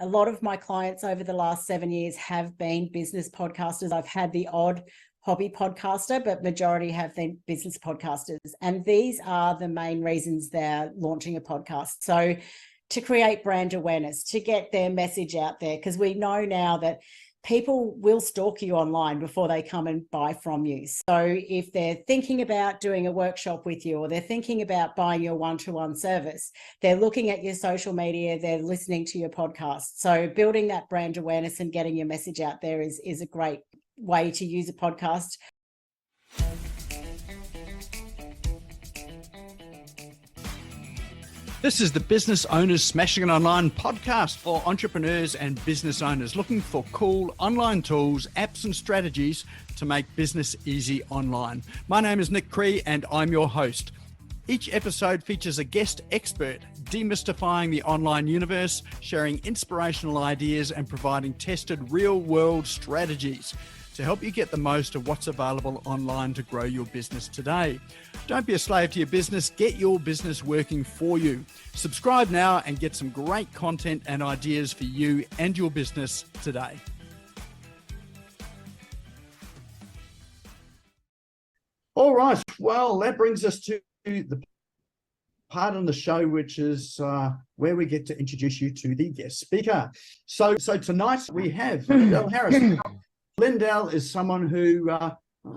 A lot of my clients over the last 7 years have been business podcasters. I've had the odd hobby podcaster, but majority have been business podcasters. And these are the main reasons they're launching a podcast. So to create brand awareness, to get their message out there, because we know now that people will stalk you online before they come and buy from you. So if they're thinking about doing a workshop with you, or they're thinking about buying your one-to-one service, they're looking at your social media, they're listening to your podcast. So building that brand awareness and getting your message out there is a great way to use a podcast. This is the Business Owners Smashing It Online podcast for entrepreneurs and business owners looking for cool online tools, apps and strategies to make business easy online. My name is Nick Cree and I'm your host. Each episode features a guest expert demystifying the online universe, sharing inspirational ideas and providing tested real-world strategies to help you get the most of what's available online to grow your business today. Don't be a slave to your business, get your business working for you. Subscribe now and get some great content and ideas for you and your business today. All right, well, that brings us to the part on the show, which is where we get to introduce you to the guest speaker. So tonight we have Lyndal Harris. Lyndal is someone who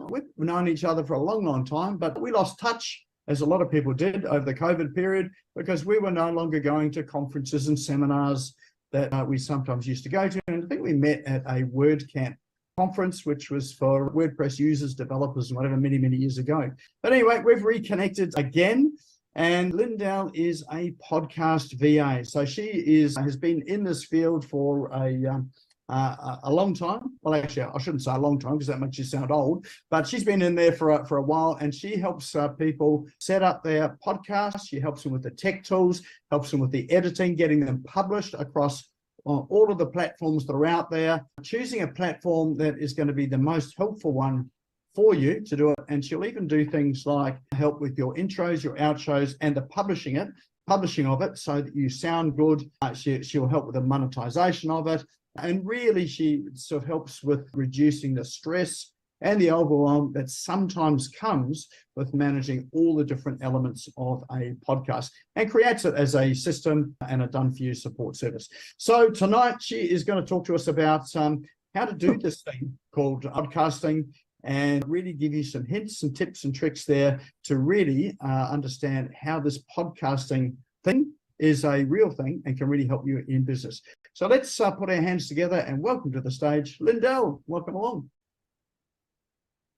we've known each other for a long, long time, but we lost touch, as a lot of people did over the COVID period, because we were no longer going to conferences and seminars that we sometimes used to go to. And I think we met at a WordCamp conference, which was for WordPress users, developers, and whatever, many, many years ago. But anyway, we've reconnected again. And Lyndal is a podcast VA. So she has been in this field for a long time. Well, actually, I shouldn't say a long time because that makes you sound old, but she's been in there for a while, and she helps people set up their podcasts. She helps them with the tech tools, helps them with the editing, getting them published across all of the platforms that are out there, choosing a platform that is going to be the most helpful one for you to do it. And she'll even do things like help with your intros, your outros, and the publishing of it so that you sound good. She'll help with the monetization of it. And really, she sort of helps with reducing the stress and the overwhelm that sometimes comes with managing all the different elements of a podcast, and creates it as a system and a done-for-you support service. So tonight, she is going to talk to us about how to do this thing called podcasting, and really give you some hints and tips and tricks there to really understand how this podcasting thing is a real thing and can really help you in business. So let's put our hands together and welcome to the stage, Lyndal. Welcome along.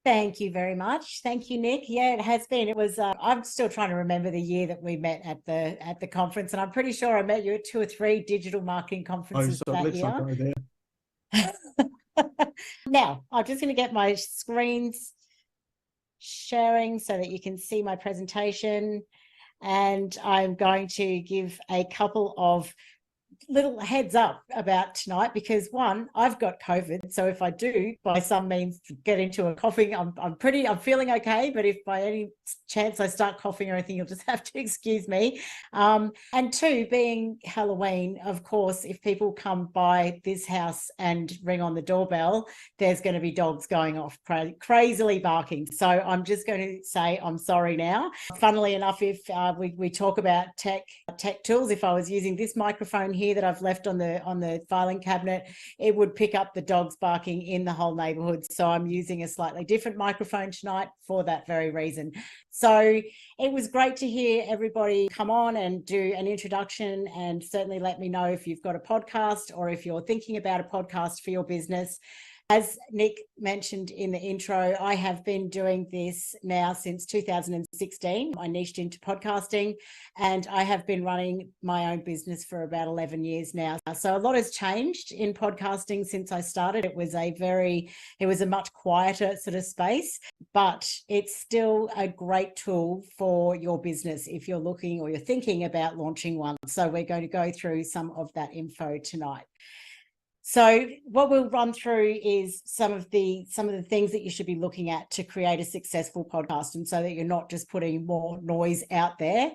Thank you very much. Thank you, Nick. Yeah, it has been. It was. I'm still trying to remember the year that we met at the conference, and I'm pretty sure I met you at 2 or 3 digital marketing conferences that let's year. not go there. Now, I'm just going to get my screens sharing so that you can see my presentation, and I'm going to give a couple of little heads up about tonight, because one, I've got COVID, so if I do by some means get into a coughing, I'm feeling okay, but if by any chance I start coughing or anything, you'll just have to excuse me. And two, being Halloween, of course, if people come by this house and ring on the doorbell, there's going to be dogs going off crazily barking. So I'm just going to say I'm sorry now. Funnily enough, if we talk about tech tools, if I was using this microphone here that I've left on the filing cabinet, it would pick up the dogs barking in the whole neighborhood. So I'm using a slightly different microphone tonight for that very reason. So it was great to hear everybody come on and do an introduction, and certainly let me know if you've got a podcast or if you're thinking about a podcast for your business. As Nick mentioned in the intro, I have been doing this now since 2016. I niched into podcasting, and I have been running my own business for about 11 years now. So a lot has changed in podcasting since I started. It was a much quieter sort of space, but it's still a great tool for your business if you're looking or you're thinking about launching one. So we're going to go through some of that info tonight. So what we'll run through is some of the things that you should be looking at to create a successful podcast, and so that you're not just putting more noise out there.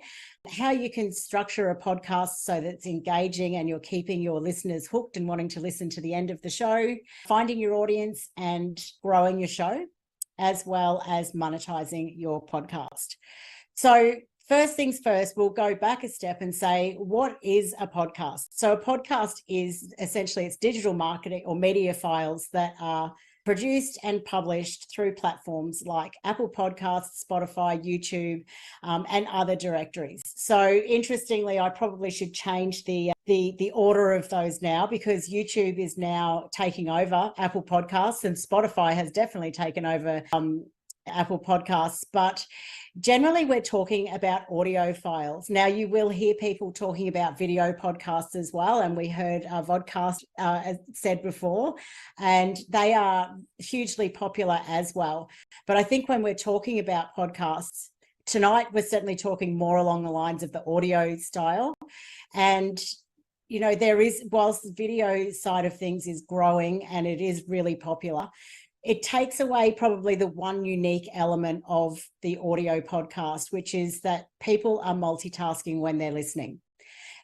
How you can structure a podcast so that it's engaging and you're keeping your listeners hooked and wanting to listen to the end of the show, finding your audience and growing your show, as well as monetizing your podcast. So first things first, we'll go back a step and say, what is a podcast? So a podcast is essentially, it's digital marketing or media files that are produced and published through platforms like Apple Podcasts, Spotify, YouTube, and other directories. So interestingly, I probably should change the order of those now, because YouTube is now taking over Apple Podcasts and Spotify has definitely taken over Apple Podcasts, but generally we're talking about audio files. Now, you will hear people talking about video podcasts as well, and we heard Vodcast said before, and they are hugely popular as well. But I think when we're talking about podcasts tonight, we're certainly talking more along the lines of the audio style. And there is, whilst the video side of things is growing and it is really popular, it takes away probably the one unique element of the audio podcast, which is that people are multitasking when they're listening.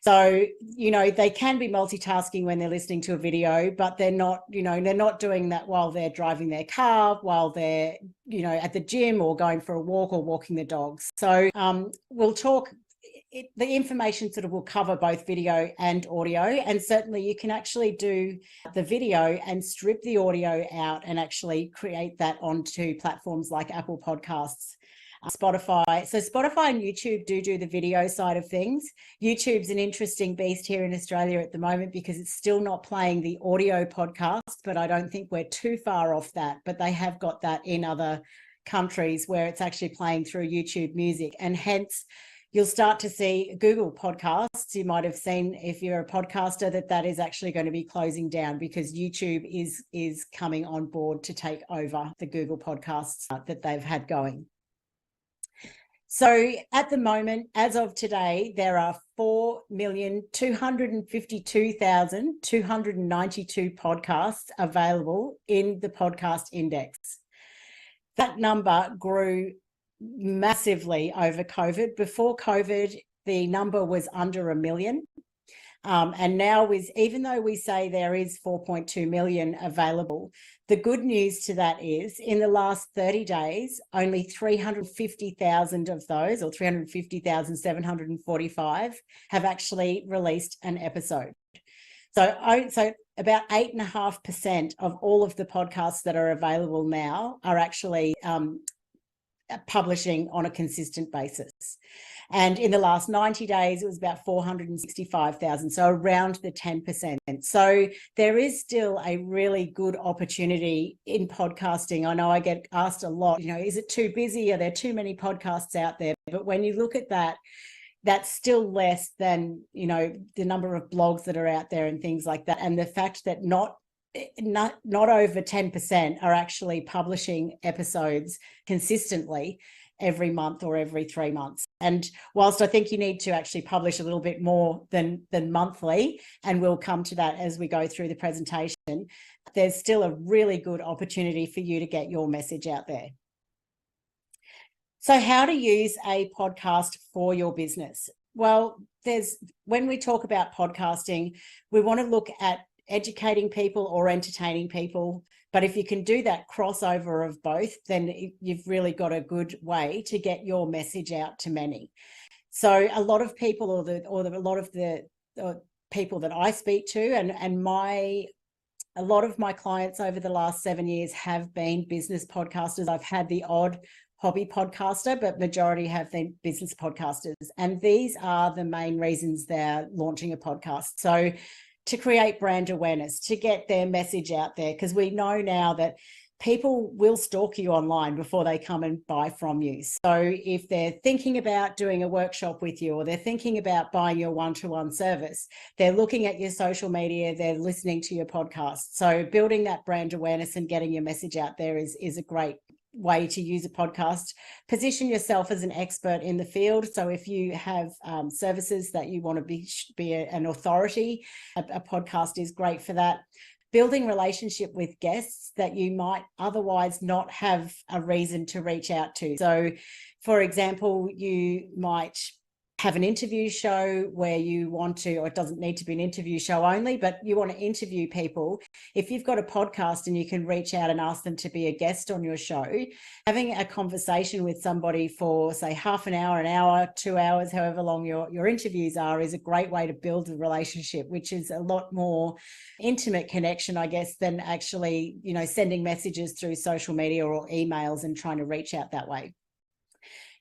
So, they can be multitasking when they're listening to a video, but they're not doing that while they're driving their car, while they're, at the gym or going for a walk or walking the dogs. So we'll talk. The information sort of will cover both video and audio, and certainly you can actually do the video and strip the audio out and actually create that onto platforms like Apple Podcasts, Spotify. So Spotify and YouTube do the video side of things. YouTube's an interesting beast here in Australia at the moment because it's still not playing the audio podcast, but I don't think we're too far off that. But they have got that in other countries where it's actually playing through YouTube Music, and hence you'll start to see Google Podcasts. You might have seen, if you're a podcaster, that is actually going to be closing down because YouTube is coming on board to take over the Google Podcasts that they've had going. So at the moment, as of today, there are 4,252,292 podcasts available in the podcast index. That number grew massively over COVID. Before COVID, the number was under 1 million. And now, even though we say there is 4.2 million available, the good news to that is in the last 30 days, only 350,000 of those, or 350,745, have actually released an episode. So about 8.5% of all of the podcasts that are available now are actually publishing on a consistent basis. And in the last 90 days, it was about 465,000, so around the 10%. So there is still a really good opportunity in podcasting. I know I get asked a lot, is it too busy? Are there too many podcasts out there? But when you look at that, that's still less than, the number of blogs that are out there and things like that. And the fact that not over 10% are actually publishing episodes consistently every month or every 3 months. And whilst I think you need to actually publish a little bit more than monthly, and we'll come to that as we go through the presentation, there's still a really good opportunity for you to get your message out there. So how to use a podcast for your business? Well, when we talk about podcasting, we want to look at educating people or entertaining people. But if you can do that crossover of both, then you've really got a good way to get your message out to many. So a lot of people, or a lot of the people that I speak to, and a lot of my clients over the last 7 years have been business podcasters. I've had the odd hobby podcaster, but majority have been business podcasters. And these are the main reasons they're launching a podcast. So to create brand awareness, to get their message out there, because we know now that people will stalk you online before they come and buy from you. So if they're thinking about doing a workshop with you, or they're thinking about buying your one-to-one service, they're looking at your social media, they're listening to your podcast. So building that brand awareness and getting your message out there is a great way to use a podcast. Position yourself as an expert in the field. So if you have services that you want to be an authority, a podcast is great for that. building relationship with guests that you might otherwise not have a reason to reach out to. So, for example, you might have an interview show where you want to, or it doesn't need to be an interview show only, but you want to interview people. If you've got a podcast and you can reach out and ask them to be a guest on your show, having a conversation with somebody for, say, half an hour, 2 hours, however long your interviews are, is a great way to build a relationship, which is a lot more intimate connection, I guess, than actually, sending messages through social media or emails and trying to reach out that way.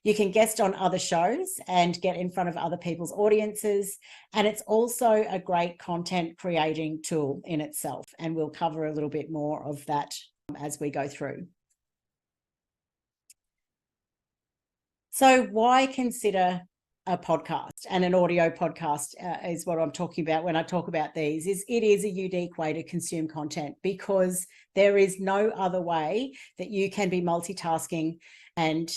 You can guest on other shows and get in front of other people's audiences. And it's also a great content creating tool in itself. And we'll cover a little bit more of that as we go through. So why consider a podcast? And an audio podcast is what I'm talking about when I talk about these. It is a unique way to consume content, because there is no other way that you can be multitasking and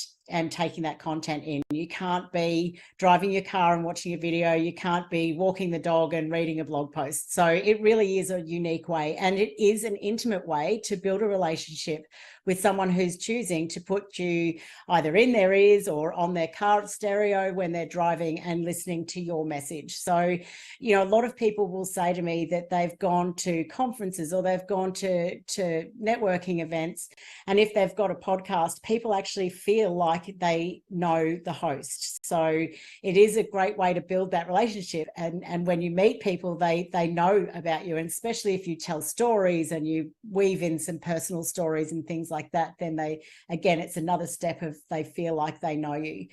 taking that content in. You can't be driving your car and watching a video. You can't be walking the dog and reading a blog post. So it really is a unique way, and it is an intimate way to build a relationship with someone who's choosing to put you either in their ears or on their car stereo when they're driving and listening to your message. So, a lot of people will say to me that they've gone to conferences or they've gone to networking events, and if they've got a podcast, people actually feel like they know the host. So it is a great way to build that relationship. And when you meet people, they know about you. And especially if you tell stories and you weave in some personal stories and things like that, then it's another step of they feel like they know you.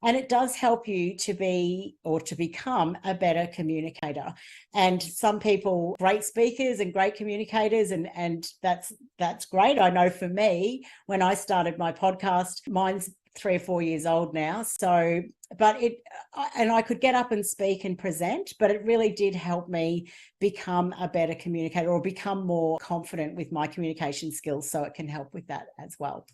And it does help you to be or to become a better communicator. And some people, great speakers and great communicators, and that's great. I know for me, when I started my podcast, mine's 3 or 4 years old now. So, and I could get up and speak and present, but it really did help me become a better communicator or become more confident with my communication skills. So it can help with that as well.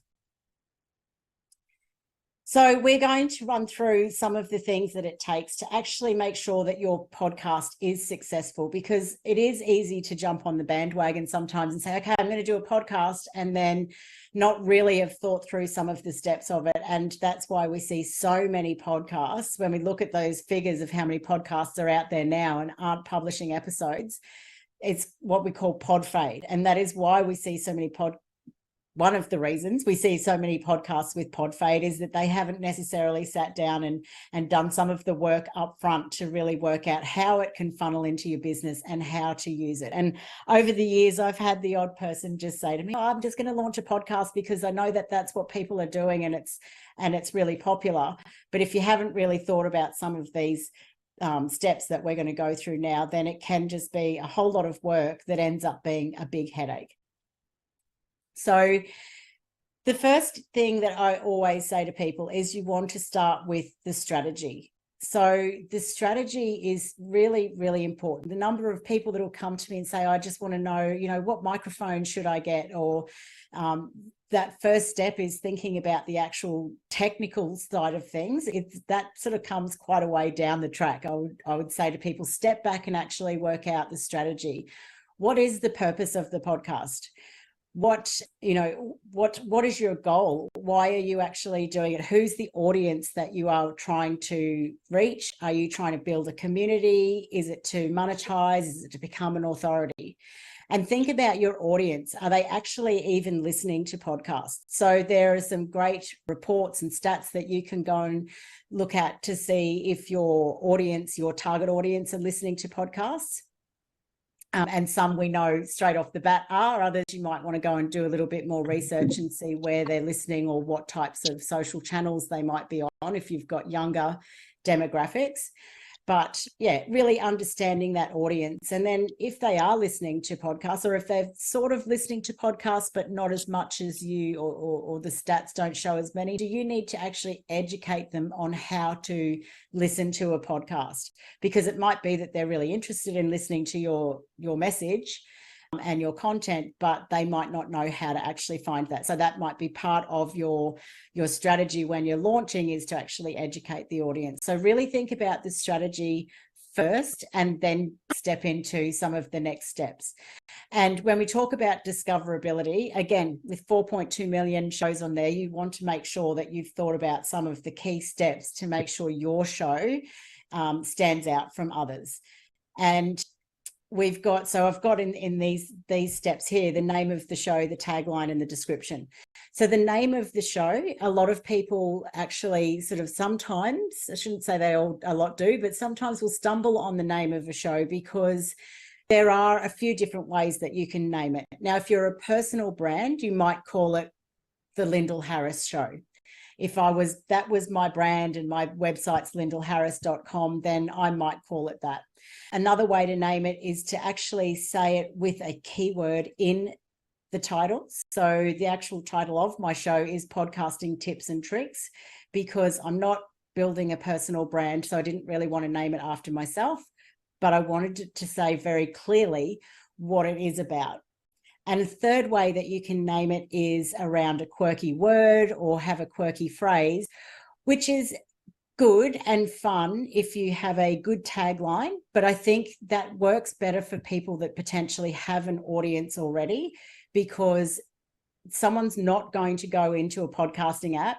So we're going to run through some of the things that it takes to actually make sure that your podcast is successful, because it is easy to jump on the bandwagon sometimes and say, okay, I'm going to do a podcast, and then not really have thought through some of the steps of it. And that's why we see so many podcasts. When we look at those figures of how many podcasts are out there now and aren't publishing episodes, it's what we call podfade. And that is why we see so many one of the reasons we see so many podcasts with podfade is that they haven't necessarily sat down and done some of the work up front to really work out how it can funnel into your business and how to use it. And over the years, I've had the odd person just say to me, I'm just going to launch a podcast because I know that that's what people are doing and it's really popular. But if you haven't really thought about some of these steps that we're going to go through now, then it can just be a whole lot of work that ends up being a big headache. So the first thing that I always say to people is you want to start with the strategy. So the strategy is really, really important. The number of people that will come to me and say, I just want to know, what microphone should I get? Or that first step is thinking about the actual technical side of things. That sort of comes quite a way down the track. I would say to people, step back and actually work out the strategy. What is the purpose of the podcast? What is your goal? Why are you actually doing it? Who's the audience that you are trying to reach? Are you trying to build a community? Is it to monetize? Is it to become an authority? And think about your audience. Are they actually even listening to podcasts? So there are some great reports and stats that you can go and look at to see if your audience, your target audience, are listening to podcasts. And some we know straight off the bat are. Others you might want to go and do a little bit more research and see where they're listening or what types of social channels they might be on if you've got younger demographics. But yeah, really understanding that audience. And then if they are listening to podcasts, or if they're sort of listening to podcasts, but not as much as you, or the stats don't show as many, do you need to actually educate them on how to listen to a podcast? Because it might be that they're really interested in listening to your message and your content, but they might not know how to actually find that. So that might be part of your strategy when you're launching, is to actually educate the audience. So really think about the strategy first and then step into some of the next steps. And when we talk about discoverability, again, with 4.2 million shows on there, you want to make sure that you've thought about some of the key steps to make sure your show stands out from others. And I've got in these steps here, the name of the show, the tagline, and the description. So the name of the show, a lot of people actually sort of sometimes, I shouldn't say a lot do, but sometimes will stumble on the name of a show because there are a few different ways that you can name it. Now, if you're a personal brand, you might call it the Lyndal Harris Show. If that was my brand and my website's lyndalharris.com, then I might call it that. Another way to name it is to actually say it with a keyword in the title. So the actual title of my show is Podcasting Tips and Tricks, because I'm not building a personal brand, so I didn't really want to name it after myself, but I wanted to say very clearly what it is about. And a third way that you can name it is around a quirky word or have a quirky phrase, which is good and fun if you have a good tagline. But I think that works better for people that potentially have an audience already, because someone's not going to go into a podcasting app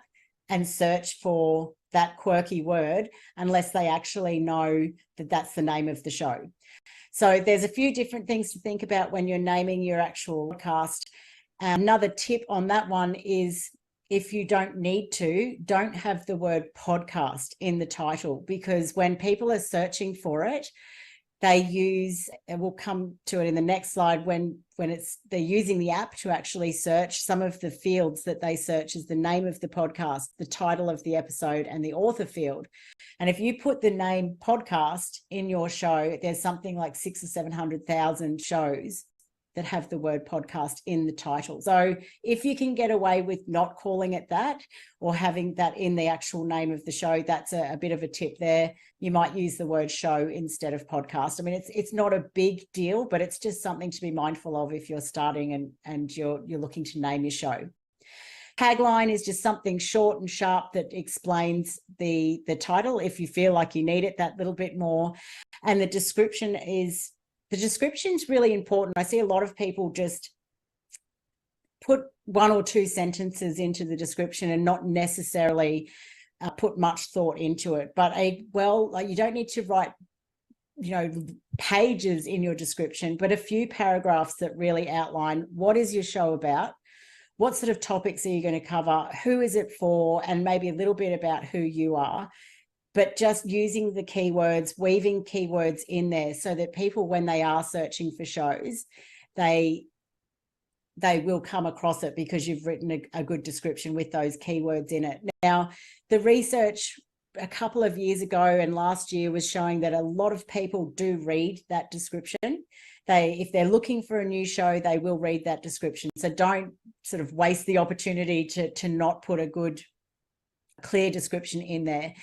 and search for that quirky word unless they actually know that that's the name of the show. So there's a few different things to think about when you're naming your actual podcast. Another tip on that one is, if you don't need to, don't have the word podcast in the title, because when people are searching for it, they use, and we'll come to it in the next slide, when they're using the app to actually search, some of the fields that they search is the name of the podcast, the title of the episode, and the author field. And if you put the name podcast in your show, there's something like 600,000 or 700,000 shows that have the word podcast in the title. So if you can get away with not calling it that or having that in the actual name of the show, that's a bit of a tip there. You might use the word show instead of podcast. I mean, it's not a big deal, but it's just something to be mindful of if you're starting and you're looking to name your show. Tagline is just something short and sharp that explains the title if you feel like you need it that little bit more. And the description's really important. I see a lot of people just put one or two sentences into the description and not necessarily put much thought into it. But you don't need to write, pages in your description, but a few paragraphs that really outline what is your show about, what sort of topics are you going to cover, who is it for, and maybe a little bit about who you are. But just using the keywords, weaving keywords in there so that people, when they are searching for shows, they will come across it because you've written a good description with those keywords in it. Now, the research a couple of years ago and last year was showing that a lot of people do read that description. If they're looking for a new show, they will read that description. So don't sort of waste the opportunity to not put a good, clear description in there.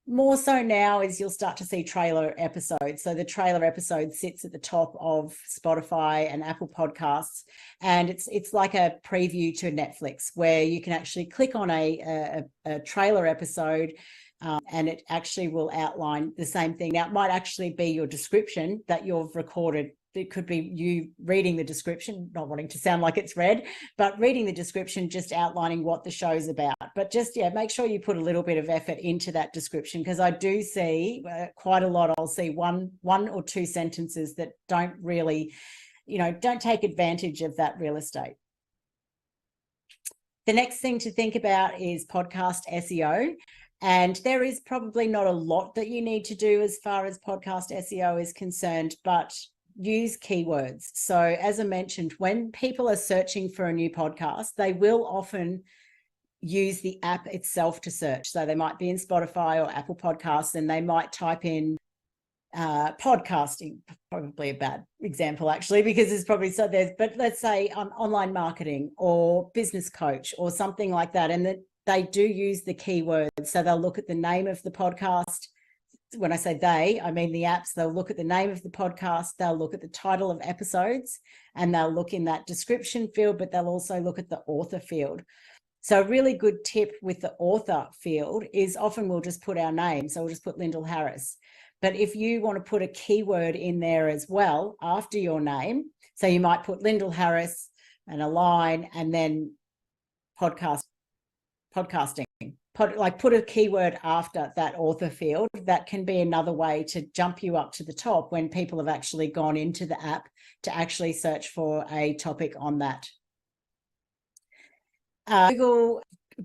More so now is you'll start to see trailer episodes. So the trailer episode sits at the top of Spotify and Apple Podcasts, and it's like a preview to Netflix, where you can actually click on a trailer episode, and it actually will outline the same thing. Now, it might actually be your description that you've recorded. It could be you reading the description, not wanting to sound like it's read, but reading the description, just outlining what the show's about. But just, make sure you put a little bit of effort into that description, because I do see quite a lot. I'll see one or two sentences that don't really, don't take advantage of that real estate. The next thing to think about is podcast SEO. And there is probably not a lot that you need to do as far as podcast SEO is concerned, but use keywords. So as I mentioned, when people are searching for a new podcast, they will often use the app itself to search. So they might be in Spotify or Apple Podcasts, and they might type in podcasting, probably a bad example actually, because there's probably but let's say online marketing or business coach or something like that. And that they do use the keywords. So they'll look at the name of the podcast. When I say they, I mean the apps. They'll look at the name of the podcast, they'll look at the title of episodes, and they'll look in that description field, but they'll also look at the author field. So a really good tip with the author field is often we'll just put our name. So we'll just put Lyndal Harris. But if you want to put a keyword in there as well after your name, so you might put Lyndal Harris and a line and then podcasting, put a keyword after that author field. That can be another way to jump you up to the top when people have actually gone into the app to actually search for a topic on that.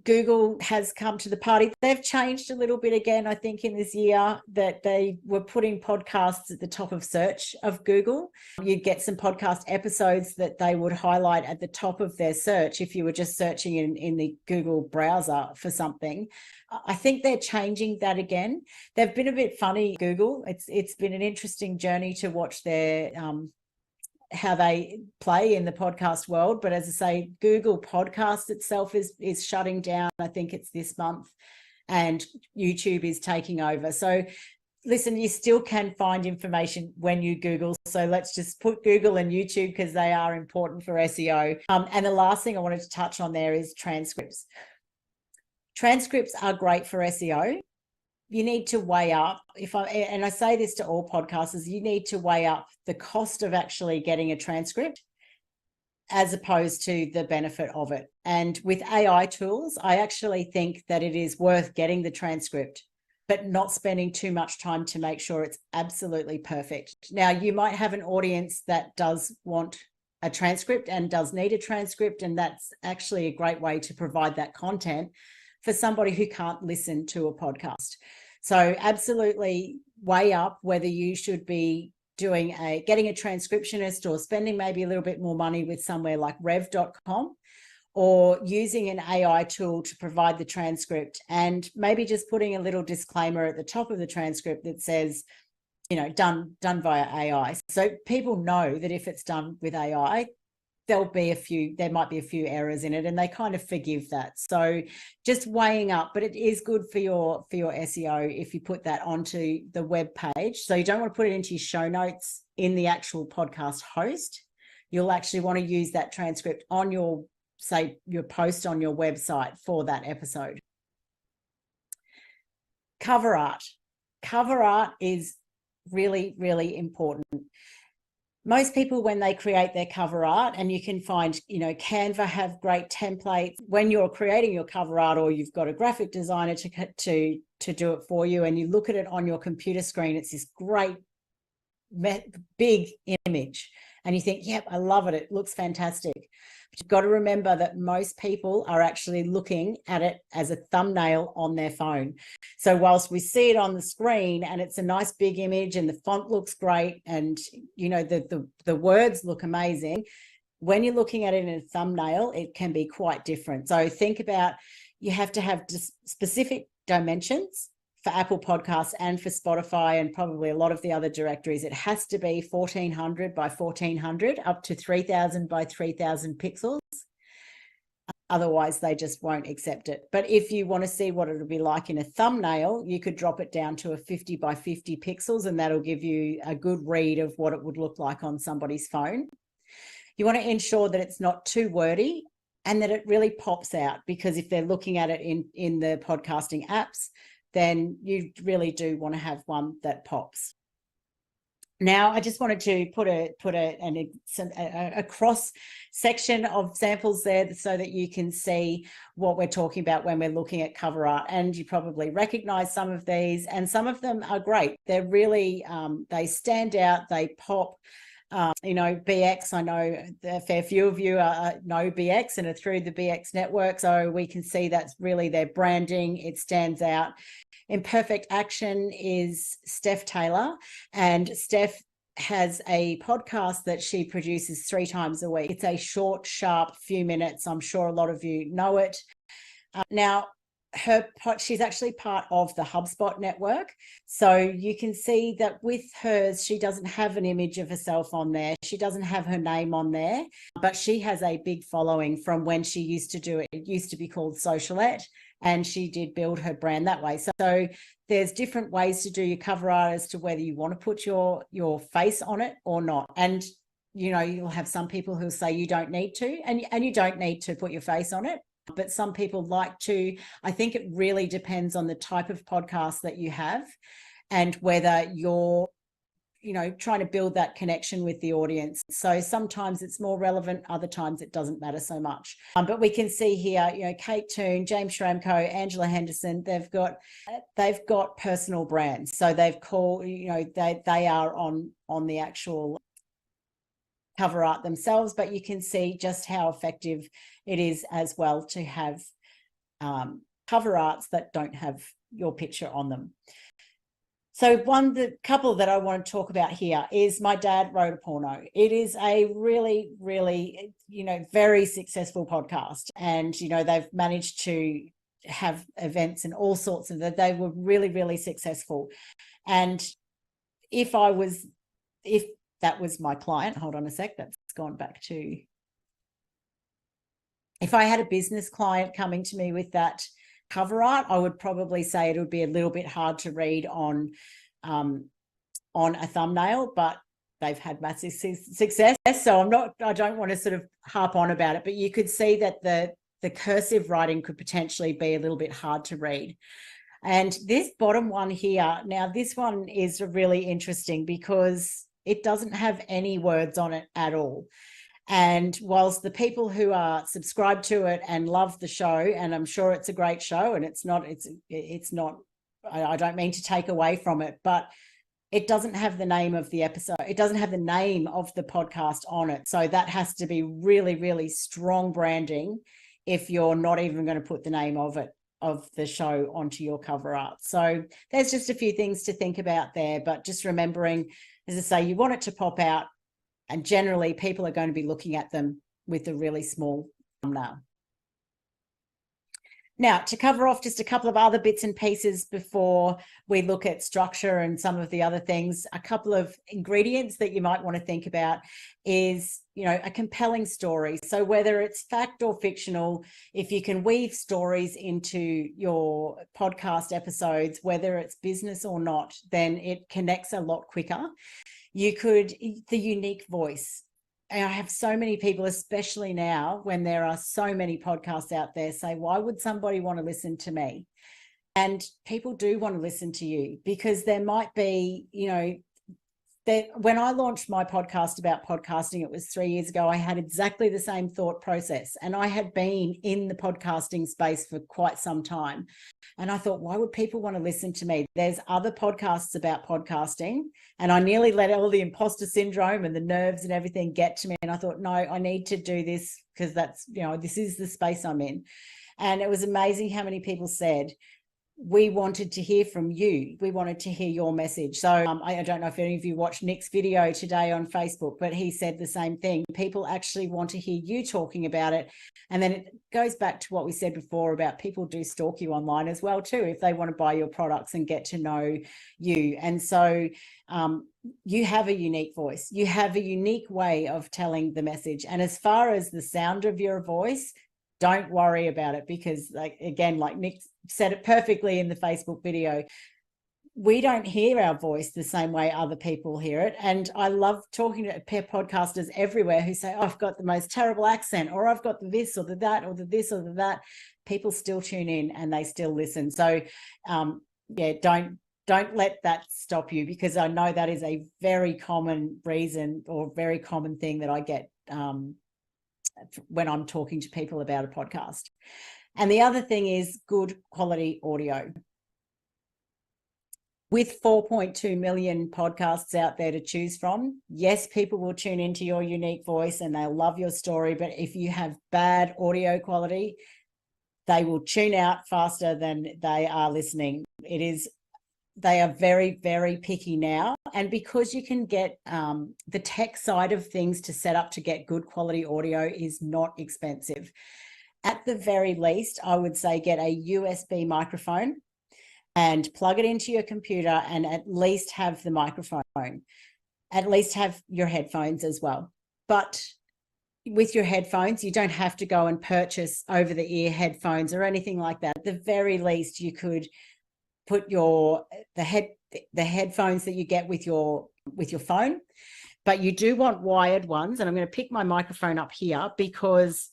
Google has come to the party. They've changed a little bit again, I think, in this year, that they were putting podcasts at the top of search of Google. You'd get some podcast episodes that they would highlight at the top of their search if you were just searching in the Google browser for something. I think they're changing that again. They've been a bit funny, Google. It's been an interesting journey to watch their how they play in the podcast world. But as I say, Google Podcast itself is shutting down. I think it's this month, and YouTube is taking over. So listen, you still can find information when you Google. So let's just put Google and YouTube because they are important for SEO. And the last thing I wanted to touch on there is transcripts. Transcripts are great for SEO. You need to weigh up, and I say this to all podcasters, you need to weigh up the cost of actually getting a transcript as opposed to the benefit of it. And with AI tools, I actually think that it is worth getting the transcript, but not spending too much time to make sure it's absolutely perfect. Now, you might have an audience that does want a transcript and does need a transcript, and that's actually a great way to provide that content for somebody who can't listen to a podcast. So absolutely weigh up whether you should be getting a transcriptionist or spending maybe a little bit more money with somewhere like rev.com, or using an AI tool to provide the transcript, and maybe just putting a little disclaimer at the top of the transcript that says, done via AI. So people know that if it's done with AI, there might be a few errors in it, and they kind of forgive that. So just weighing up, but it is good for your SEO if you put that onto the web page. So you don't want to put it into your show notes in the actual podcast host. You'll actually want to use that transcript on your post on your website for that episode. Cover art. Cover art is really, really important. Most people, when they create their cover art, and you can find, Canva have great templates. When you're creating your cover art, or you've got a graphic designer to do it for you, and you look at it on your computer screen, it's this great big image, and you think, yep, I love it. It looks fantastic. But you've got to remember that most people are actually looking at it as a thumbnail on their phone. So whilst we see it on the screen and it's a nice big image and the font looks great and, the words look amazing, when you're looking at it in a thumbnail, it can be quite different. So think about, you have to have specific dimensions for Apple Podcasts and for Spotify and probably a lot of the other directories. It has to be 1400 by 1400 up to 3000 by 3000 pixels. Otherwise, they just won't accept it. But if you want to see what it'll be like in a thumbnail, you could drop it down to a 50 by 50 pixels, and that'll give you a good read of what it would look like on somebody's phone. You want to ensure that it's not too wordy and that it really pops out, because if they're looking at it in the podcasting apps, then you really do want to have one that pops. Now, I just wanted to put a cross section of samples there so that you can see what we're talking about when we're looking at cover art. And you probably recognize some of these, and some of them are great. They're really, they stand out, they pop. BX, I know a fair few of you know BX and are through the BX network, so we can see that's really their branding. It stands out. Imperfect Action is Steph Taylor, and Steph has a podcast that she produces 3 times a week. It's a short, sharp few minutes. I'm sure a lot of you know it. Now, she's actually part of the HubSpot network. So you can see that with hers, she doesn't have an image of herself on there. She doesn't have her name on there, but she has a big following from when she used to do it. It used to be called Socialette, and she did build her brand that way. So there's different ways to do your cover art as to whether you want to put your face on it or not. And you'll have some people who'll say you don't need to, and you don't need to put your face on it. But some people like to. I think it really depends on the type of podcast that you have and whether you're trying to build that connection with the audience. So sometimes it's more relevant, other times it doesn't matter so much. But we can see here, Kate Toon, James Schramko, Angela Henderson, they've got personal brands. So they've called, they are on the actual cover art themselves, but you can see just how effective it is as well to have cover arts that don't have your picture on them. So the couple that I want to talk about here is My Dad Wrote a Porno. It is a really, really, very successful podcast. And, they've managed to have events and all sorts of that. They were really, really successful. And if that was my client, hold on a sec, that's gone back to, if I had a business client coming to me with that cover art, I would probably say it would be a little bit hard to read on a thumbnail, but they've had massive success. So I don't want to sort of harp on about it, but you could see that the cursive writing could potentially be a little bit hard to read. And this bottom one here, now this one is really interesting because it doesn't have any words on it at all. And whilst the people who are subscribed to it and love the show, and I'm sure it's a great show, and it's not, I don't mean to take away from it, but it doesn't have the name of the episode. It doesn't have the name of the podcast on it. So that has to be really, really strong branding if you're not even going to put the name of the show onto your cover art. So there's just a few things to think about there, but just remembering, as I say, you want it to pop out. And generally, people are going to be looking at them with a really small thumbnail. Now, to cover off just a couple of other bits and pieces before we look at structure and some of the other things, a couple of ingredients that you might want to think about is, a compelling story. So whether it's fact or fictional, if you can weave stories into your podcast episodes, whether it's business or not, then it connects a lot quicker. The unique voice. And I have so many people, especially now when there are so many podcasts out there, say, why would somebody want to listen to me? And people do want to listen to you because there might be, when I launched my podcast about podcasting, it was 3 years ago, I had exactly the same thought process. And I had been in the podcasting space for quite some time. And I thought, why would people want to listen to me? There's other podcasts about podcasting. And I nearly let all the imposter syndrome and the nerves and everything get to me. And I thought, no, I need to do this because that's, this is the space I'm in. And it was amazing how many people said, we wanted to hear from you. We wanted to hear your message. So I don't know if any of you watched Nick's video today on Facebook, but he said the same thing. People actually want to hear you talking about it. And then it goes back to what we said before about people do stalk you online as well too, if they want to buy your products and get to know you. And so you have a unique voice. You have a unique way of telling the message. And as far as the sound of your voice, don't worry about it because, like Nick said it perfectly in the Facebook video, we don't hear our voice the same way other people hear it. And I love talking to podcasters everywhere who say, oh, I've got the most terrible accent, or I've got the this or the that or the this or the that. People still tune in and they still listen. So don't let that stop you, because I know that is a very common reason or very common thing that I get when I'm talking to people about a podcast. And the other thing is good quality audio. With 4.2 million podcasts out there to choose from, yes, people will tune into your unique voice and they'll love your story. But if you have bad audio quality, they will tune out faster than they are listening. They are very, very picky now. And because you can get the tech side of things to set up to get good quality audio is not expensive. At the very least, I would say get a USB microphone and plug it into your computer and at least have the microphone, at least have your headphones as well. But with your headphones, you don't have to go and purchase over the ear headphones or anything like that. At the very least, you could put the headphones that you get with your phone, but you do want wired ones. And I'm going to pick my microphone up here because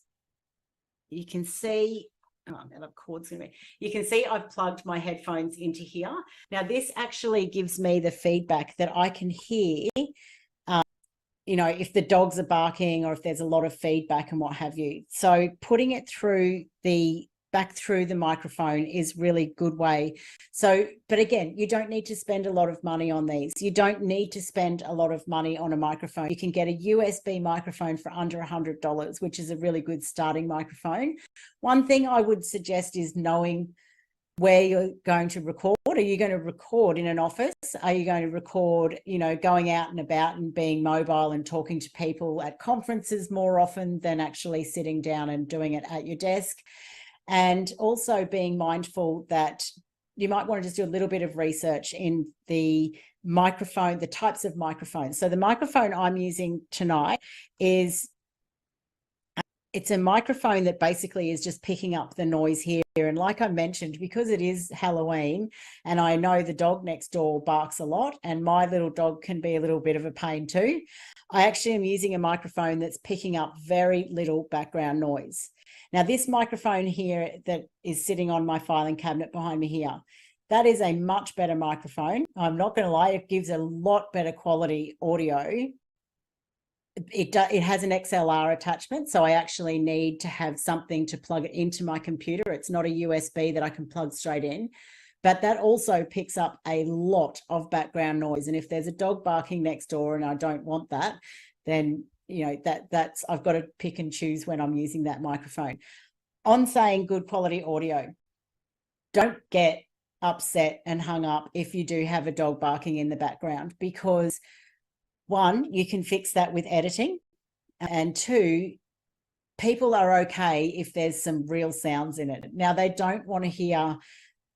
you can see now the cord's going to be, you can see I've plugged my headphones into here. Now this actually gives me the feedback that I can hear, you know, if the dogs are barking or if there's a lot of feedback and what have you. So putting it back through the microphone is really good way. So, but again, you don't need to spend a lot of money on these. You don't need to spend a lot of money on a microphone. You can get a USB microphone for under $100, which is a really good starting microphone. One thing I would suggest is knowing where you're going to record. Are you going to record in an office? Are you going to record, you know, going out and about and being mobile and talking to people at conferences more often than actually sitting down and doing it at your desk? And also being mindful that you might want to just do a little bit of research in the microphone, the types of microphones. So the microphone I'm using tonight it's a microphone that basically is just picking up the noise here. And like I mentioned, because it is Halloween and I know the dog next door barks a lot and my little dog can be a little bit of a pain too, I actually am using a microphone that's picking up very little background noise. Now, this microphone here that is sitting on my filing cabinet behind me here, that is a much better microphone. I'm not going to lie, it gives a lot better quality audio. It has an XLR attachment, so I actually need to have something to plug it into my computer. It's not a USB that I can plug straight in, but that also picks up a lot of background noise. And if there's a dog barking next door and I don't want that, then you know that's I've got to pick and choose when I'm using that microphone. On saying good quality audio, don't get upset and hung up if you do have a dog barking in the background, because one, you can fix that with editing, and two, people are okay if there's some real sounds in it. Now, they don't want to hear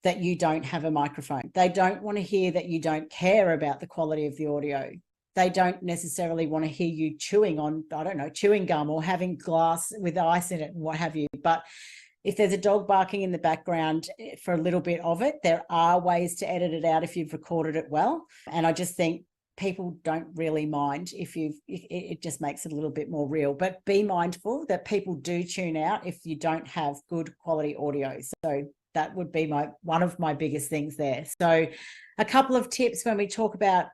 that you don't have a microphone. They don't want to hear that you don't care about the quality of the audio. They don't necessarily want to hear you chewing on, I don't know, chewing gum or having glass with ice in it and what have you. But if there's a dog barking in the background for a little bit of it, there are ways to edit it out if you've recorded it well. And I just think people don't really mind if it just makes it a little bit more real. But be mindful that people do tune out if you don't have good quality audio. So that would be one of my biggest things there. So a couple of tips when we talk about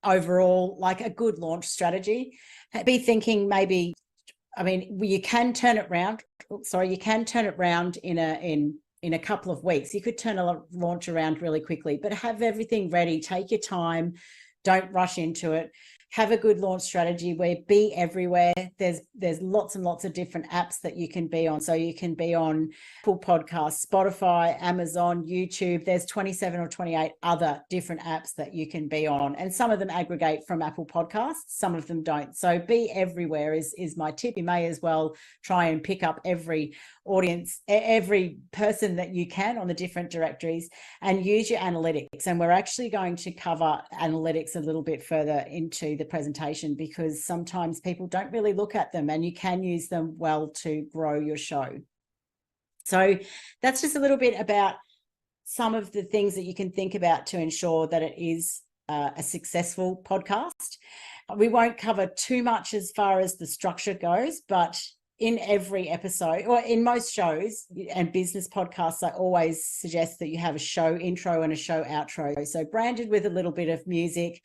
overall, like a good launch strategy, be thinking maybe, I mean, you can turn it around. You can turn it around in a couple of weeks. You could turn a launch around really quickly, but have everything ready. Take your time. Don't rush into it. Have a good launch strategy where be everywhere. There's lots and lots of different apps that you can be on. So you can be on Apple Podcasts, Spotify, Amazon, YouTube. There's 27 or 28 other different apps that you can be on. And some of them aggregate from Apple Podcasts, some of them don't. So be everywhere is my tip. You may as well try and pick up every audience, every person that you can on the different directories, and use your analytics. And we're actually going to cover analytics a little bit further into the presentation, because sometimes people don't really look at them, and you can use them well to grow your show. So that's just a little bit about some of the things that you can think about to ensure that it is a successful podcast. We won't cover too much as far as the structure goes, but in every episode, or in most shows and business podcasts, I always suggest that you have a show intro and a show outro. So branded with a little bit of music.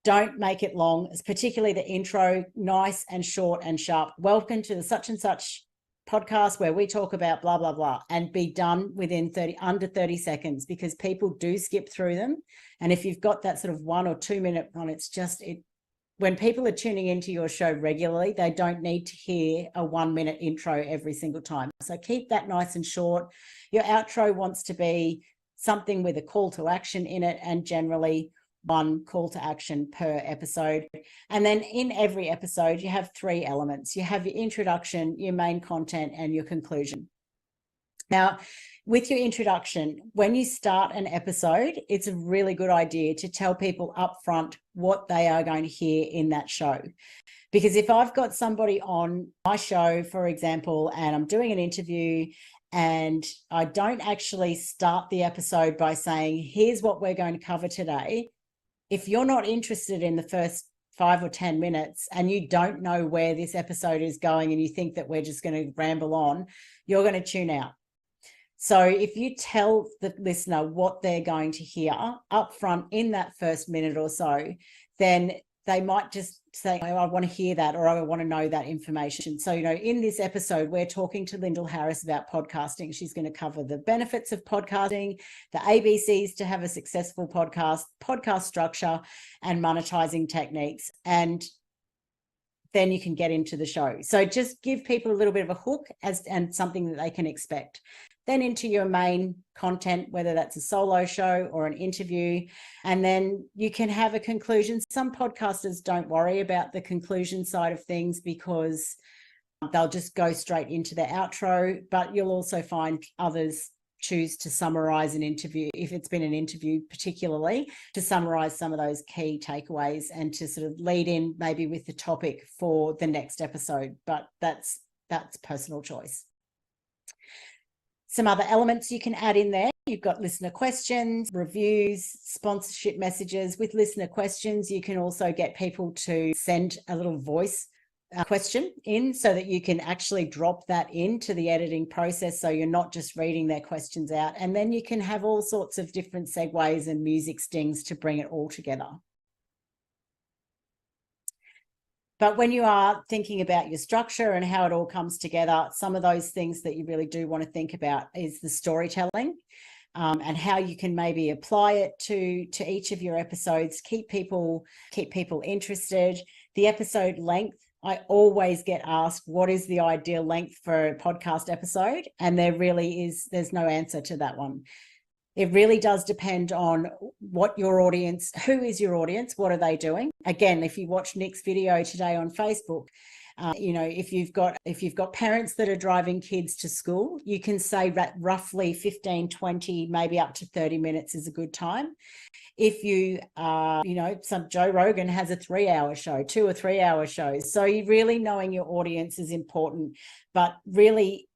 Don't make it long, particularly the intro, nice and short and sharp. Welcome to the such and such podcast where we talk about blah, blah, blah, and be done within under 30 seconds, because people do skip through them. And if you've got that sort of 1 or 2 minute one, it's just, when people are tuning into your show regularly, they don't need to hear a 1 minute intro every single time. So keep that nice and short. Your outro wants to be something with a call to action in it, and generally one call to action per episode. And then in every episode, you have 3 elements. You have your introduction, your main content, and your conclusion. Now, with your introduction, when you start an episode, it's a really good idea to tell people upfront what they are going to hear in that show. Because if I've got somebody on my show, for example, and I'm doing an interview, and I don't actually start the episode by saying, here's what we're going to cover today, if you're not interested in the first 5 or 10 minutes and you don't know where this episode is going and you think that we're just going to ramble on, you're going to tune out. So if you tell the listener what they're going to hear up front in that first minute or so, then they might just say, oh, I want to hear that, or I want to know that information. So, in this episode, we're talking to Lyndal Harris about podcasting. She's going to cover the benefits of podcasting, the ABCs to have a successful podcast structure, and monetizing techniques. And then you can get into the show. So just give people a little bit of a hook and something that they can expect. Then into your main content, whether that's a solo show or an interview, and then you can have a conclusion. Some podcasters don't worry about the conclusion side of things because they'll just go straight into their outro, but you'll also find others choose to summarize an interview, if it's been an interview particularly, to summarize some of those key takeaways and to sort of lead in maybe with the topic for the next episode, but that's personal choice. Some other elements you can add in there. You've got listener questions, reviews, sponsorship messages. With listener questions, you can also get people to send a little voice question in so that you can actually drop that into the editing process, so you're not just reading their questions out. And then you can have all sorts of different segues and music stings to bring it all together. But when you are thinking about your structure and how it all comes together, some of those things that you really do want to think about is the storytelling, and how you can maybe apply it to each of your episodes, keep people interested. The episode length, I always get asked, what is the ideal length for a podcast episode? And there's no answer to that one. It really does depend on what your audience, who is your audience, what are they doing? Again, if you watch Nick's video today on Facebook, if you've got parents that are driving kids to school, you can say that roughly 15, 20, maybe up to 30 minutes is a good time. If you are, some Joe Rogan has a 3-hour show, 2 or 3 hour shows. So you really knowing your audience is important, but really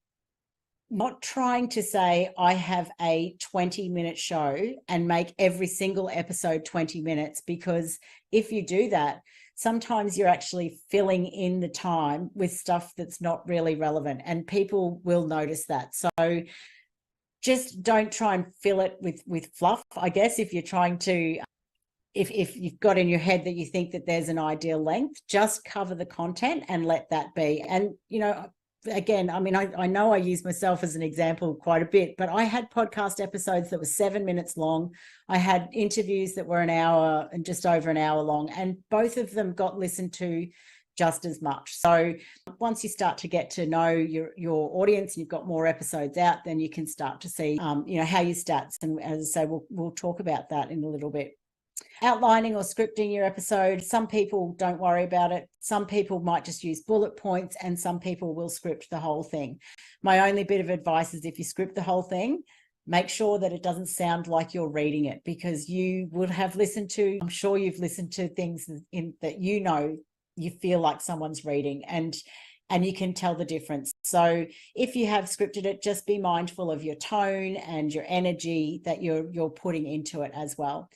not trying to say, I have a 20-minute show and make every single episode 20 minutes, because if you do that, sometimes you're actually filling in the time with stuff that's not really relevant, and people will notice that. So just don't try and fill it with fluff, I guess. If you're trying to, if you've got in your head that you think that there's an ideal length, just cover the content and let that be. And, again, I mean, I know I use myself as an example quite a bit, but I had podcast episodes that were 7 minutes long. I had interviews that were an hour and just over an hour long, and both of them got listened to just as much. So once you start to get to know your audience and you've got more episodes out, then you can start to see, how your stats. And as I say, we'll talk about that in a little bit. Outlining or scripting your episode. Some people don't worry about it. Some people might just use bullet points, and some people will script the whole thing. My only bit of advice is, if you script the whole thing, make sure that it doesn't sound like you're reading it, because you would have listened to, I'm sure you've listened to things that you feel like someone's reading, and you can tell the difference. So if you have scripted it, just be mindful of your tone and your energy that you're putting into it as well.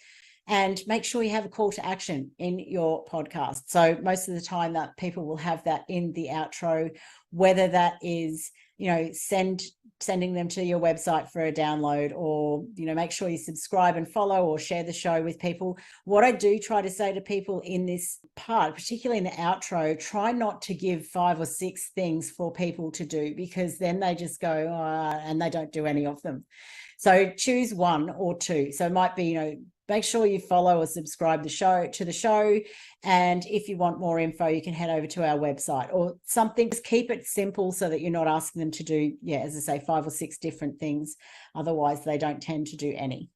And make sure you have a call to action in your podcast. So most of the time that people will have that in the outro, whether that is, sending them to your website for a download, or, make sure you subscribe and follow or share the show with people. What I do try to say to people in this part, particularly in the outro, try not to give 5 or 6 things for people to do, because then they just go, and they don't do any of them. So choose 1 or 2. So it might be, make sure you follow or subscribe to the show. And if you want more info, you can head over to our website or something. Just keep it simple so that you're not asking them to do, as I say, 5 or 6 different things. Otherwise, they don't tend to do any.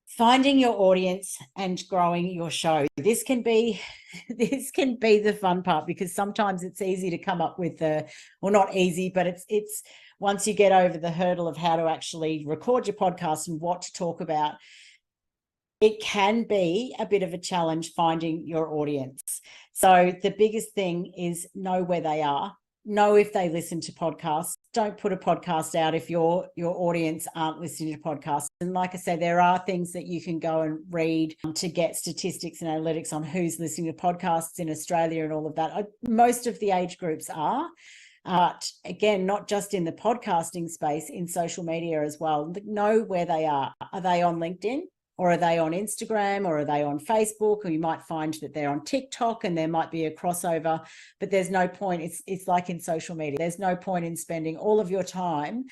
Finding your audience and growing your show. This can be the fun part, because sometimes it's easy to come up with not easy, but it's once you get over the hurdle of how to actually record your podcast and what to talk about, it can be a bit of a challenge finding your audience. So the biggest thing is know where they are. know if they listen to podcasts. Don't put a podcast out if your audience aren't listening to podcasts. And like I said, there are things that you can go and read to get statistics and analytics on who's listening to podcasts in Australia and all of that. Most of the age groups are. But again, not just in the podcasting space, in social media as well. Know where they are. Are they on LinkedIn? Or are they on Instagram, or are they on Facebook? Or you might find that they're on TikTok and there might be a crossover, but there's no point. It's like in social media. There's no point in spending all of your time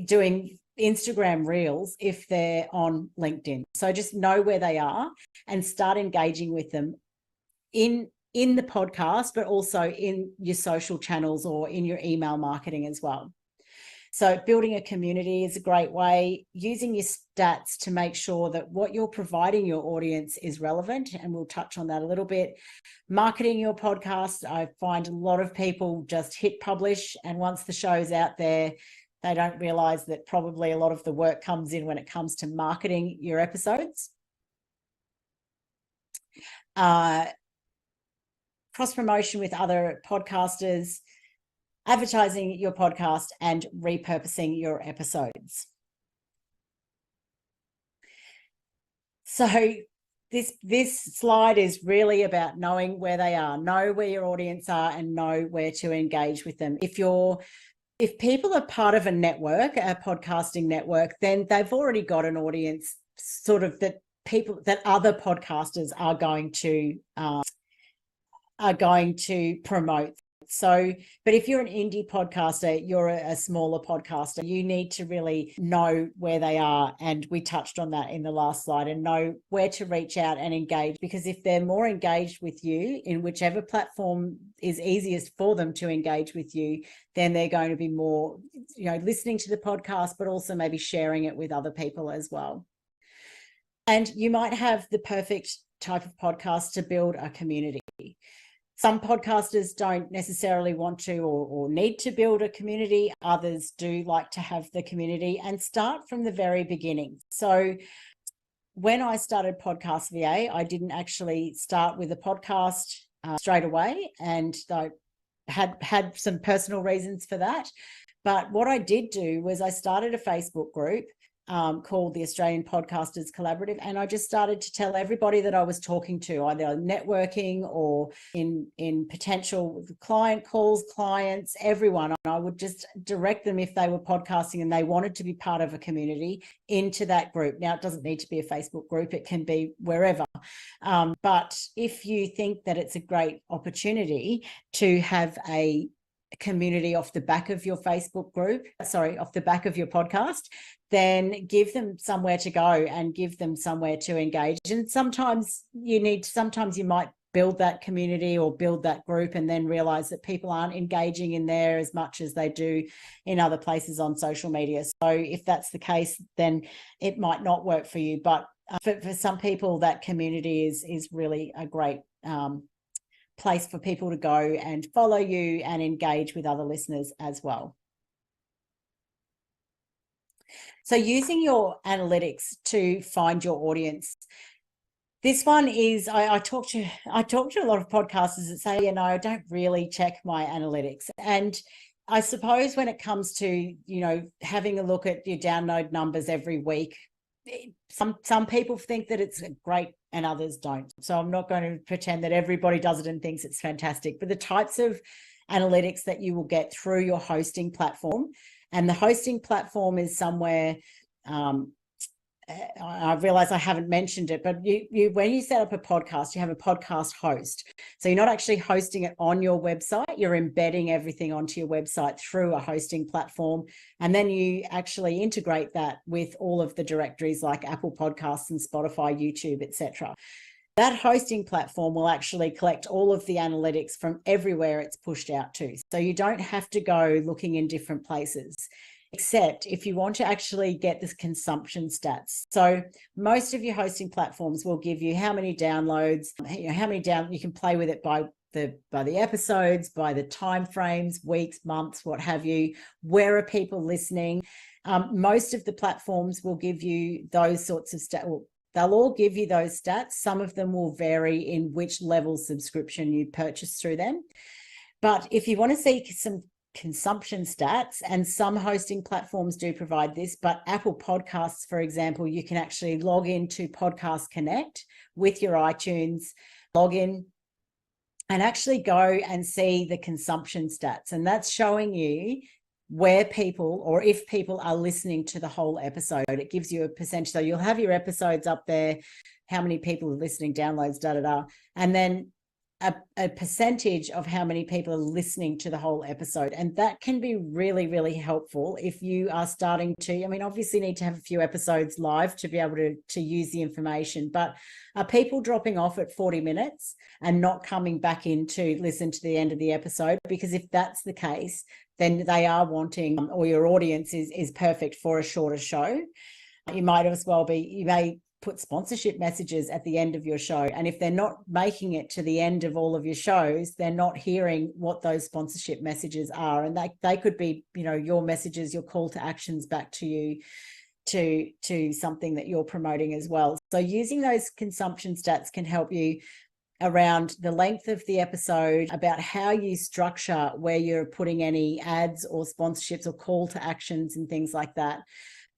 doing Instagram reels if they're on LinkedIn. So just know where they are and start engaging with them in the podcast, but also in your social channels or in your email marketing as well. So building a community is a great way, using your stats to make sure that what you're providing your audience is relevant, and we'll touch on that a little bit. Marketing your podcast, I find a lot of people just hit publish, and once the show's out there, they don't realize that probably a lot of the work comes in when it comes to marketing your episodes. Cross-promotion with other podcasters, advertising your podcast, and repurposing your episodes. So this slide is really about knowing where they are, know where your audience are, and know where to engage with them. If people are part of a network, a podcasting network, then they've already got an audience sort of that other podcasters are going to promote. So, but if you're an indie podcaster, you're a smaller podcaster, you need to really know where they are. And we touched on that in the last slide, and know where to reach out and engage, because if they're more engaged with you in whichever platform is easiest for them to engage with you, then they're going to be more, listening to the podcast, but also maybe sharing it with other people as well. And you might have the perfect type of podcast to build a community. Some podcasters don't necessarily want to or need to build a community. Others do like to have the community and start from the very beginning. So when I started Podcast VA, I didn't actually start with a podcast straight away, and I had some personal reasons for that. But what I did do was I started a Facebook group called the Australian Podcasters Collaborative, and I just started to tell everybody that I was talking to, either networking or in potential client calls, clients, everyone. I would just direct them, if they were podcasting and they wanted to be part of a community, into that group. Now, it doesn't need to be a Facebook group, it can be wherever. But if you think that it's a great opportunity to have a community off the back of your Facebook group, off the back of your podcast, then give them somewhere to go and give them somewhere to engage. And sometimes you might build that community or build that group and then realize that people aren't engaging in there as much as they do in other places on social media. So if that's the case, then it might not work for you. But for some people, that community is really a great place for people to go and follow you and engage with other listeners as well. So using your analytics to find your audience. This one is, I talk to a lot of podcasters that say, I don't really check my analytics. And I suppose when it comes to, having a look at your download numbers every week, some people think that it's great and others don't. So I'm not going to pretend that everybody does it and thinks it's fantastic. But the types of analytics that you will get through your hosting platform, and the hosting platform is somewhere, I realize I haven't mentioned it, but you when you set up a podcast, you have a podcast host. So you're not actually hosting it on your website, you're embedding everything onto your website through a hosting platform. And then you actually integrate that with all of the directories like Apple Podcasts and Spotify, YouTube, etc. That hosting platform will actually collect all of the analytics from everywhere it's pushed out to. So you don't have to go looking in different places, except if you want to actually get this consumption stats. So most of your hosting platforms will give you how many downloads, you can play with it by the episodes, by the time frames, weeks, months, what have you. Where are people listening? Most of the platforms will give you those sorts of stats. Well, they'll all give you those stats. Some of them will vary in which level subscription you purchase through them. But if you want to see some consumption stats, and some hosting platforms do provide this, but Apple Podcasts, for example, you can actually log into Podcast Connect with your iTunes login and actually go and see the consumption stats. And that's showing you where people, or if people are listening to the whole episode. It gives you a percentage. So you'll have your episodes up there, how many people are listening, downloads, and then a percentage of how many people are listening to the whole episode. And that can be really, really helpful if you are starting to, I mean, obviously need to have a few episodes live to be able to use the information, but are people dropping off at 40 minutes and not coming back in to listen to the end of the episode? Because if that's the case, then they are wanting, or your audience is perfect for a shorter show. You might as well be, you may put sponsorship messages at the end of your show. And if they're not making it to the end of all of your shows, they're not hearing what those sponsorship messages are. And they could be, you know, your messages, your call to actions back to you, to something that you're promoting as well. So using those consumption stats can help you around the length of the episode, about how you structure where you're putting any ads or sponsorships or call to actions and things like that.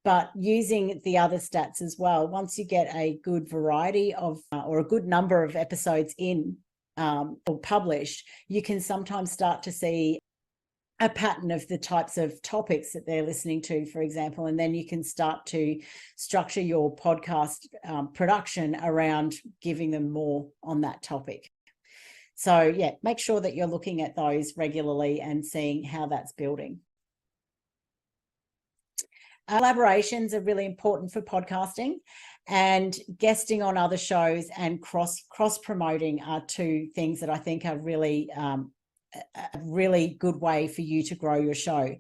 But using the other stats as well, once you get a good variety of, or a good number of episodes in or published, you can sometimes start to see a pattern of the types of topics that they're listening to, for example, and then you can start to structure your podcast production around giving them more on that topic. So yeah, make sure that you're looking at those regularly and seeing how that's building. Collaborations are really important for podcasting, and guesting on other shows and cross promoting are two things that I think are really a really good way for you to grow your show.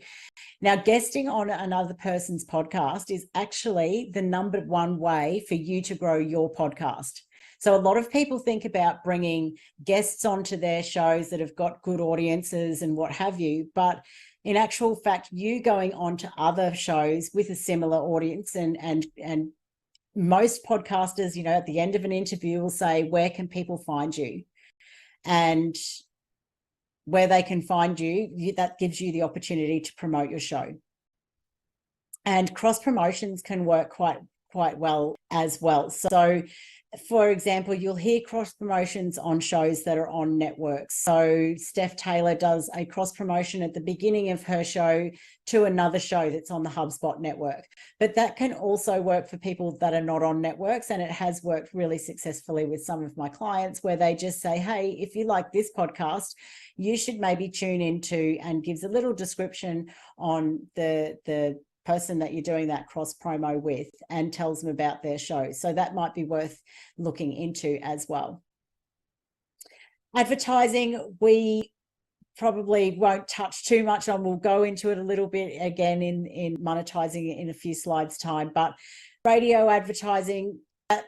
Now, guesting on another person's podcast is actually the number one way for you to grow your podcast. So a lot of people think about bringing guests onto their shows that have got good audiences and what have you, but in actual fact, you going on to other shows with a similar audience, and most podcasters, you know, at the end of an interview will say, where can people find you? And where they can find you, that gives you the opportunity to promote your show. And cross promotions can work quite well as well. So for example, you'll hear cross promotions on shows that are on networks. So Steph Taylor does a cross promotion at the beginning of her show to another show that's on the HubSpot network. But that can also work for people that are not on networks. And it has worked really successfully with some of my clients, where they just say, hey, if you like this podcast, you should maybe tune into, and gives a little description on the person that you're doing that cross promo with, and tells them about their show. So that might be worth looking into as well. Advertising, we probably won't touch too much on. We'll go into it a little bit again in monetizing in a few slides time, but radio advertising,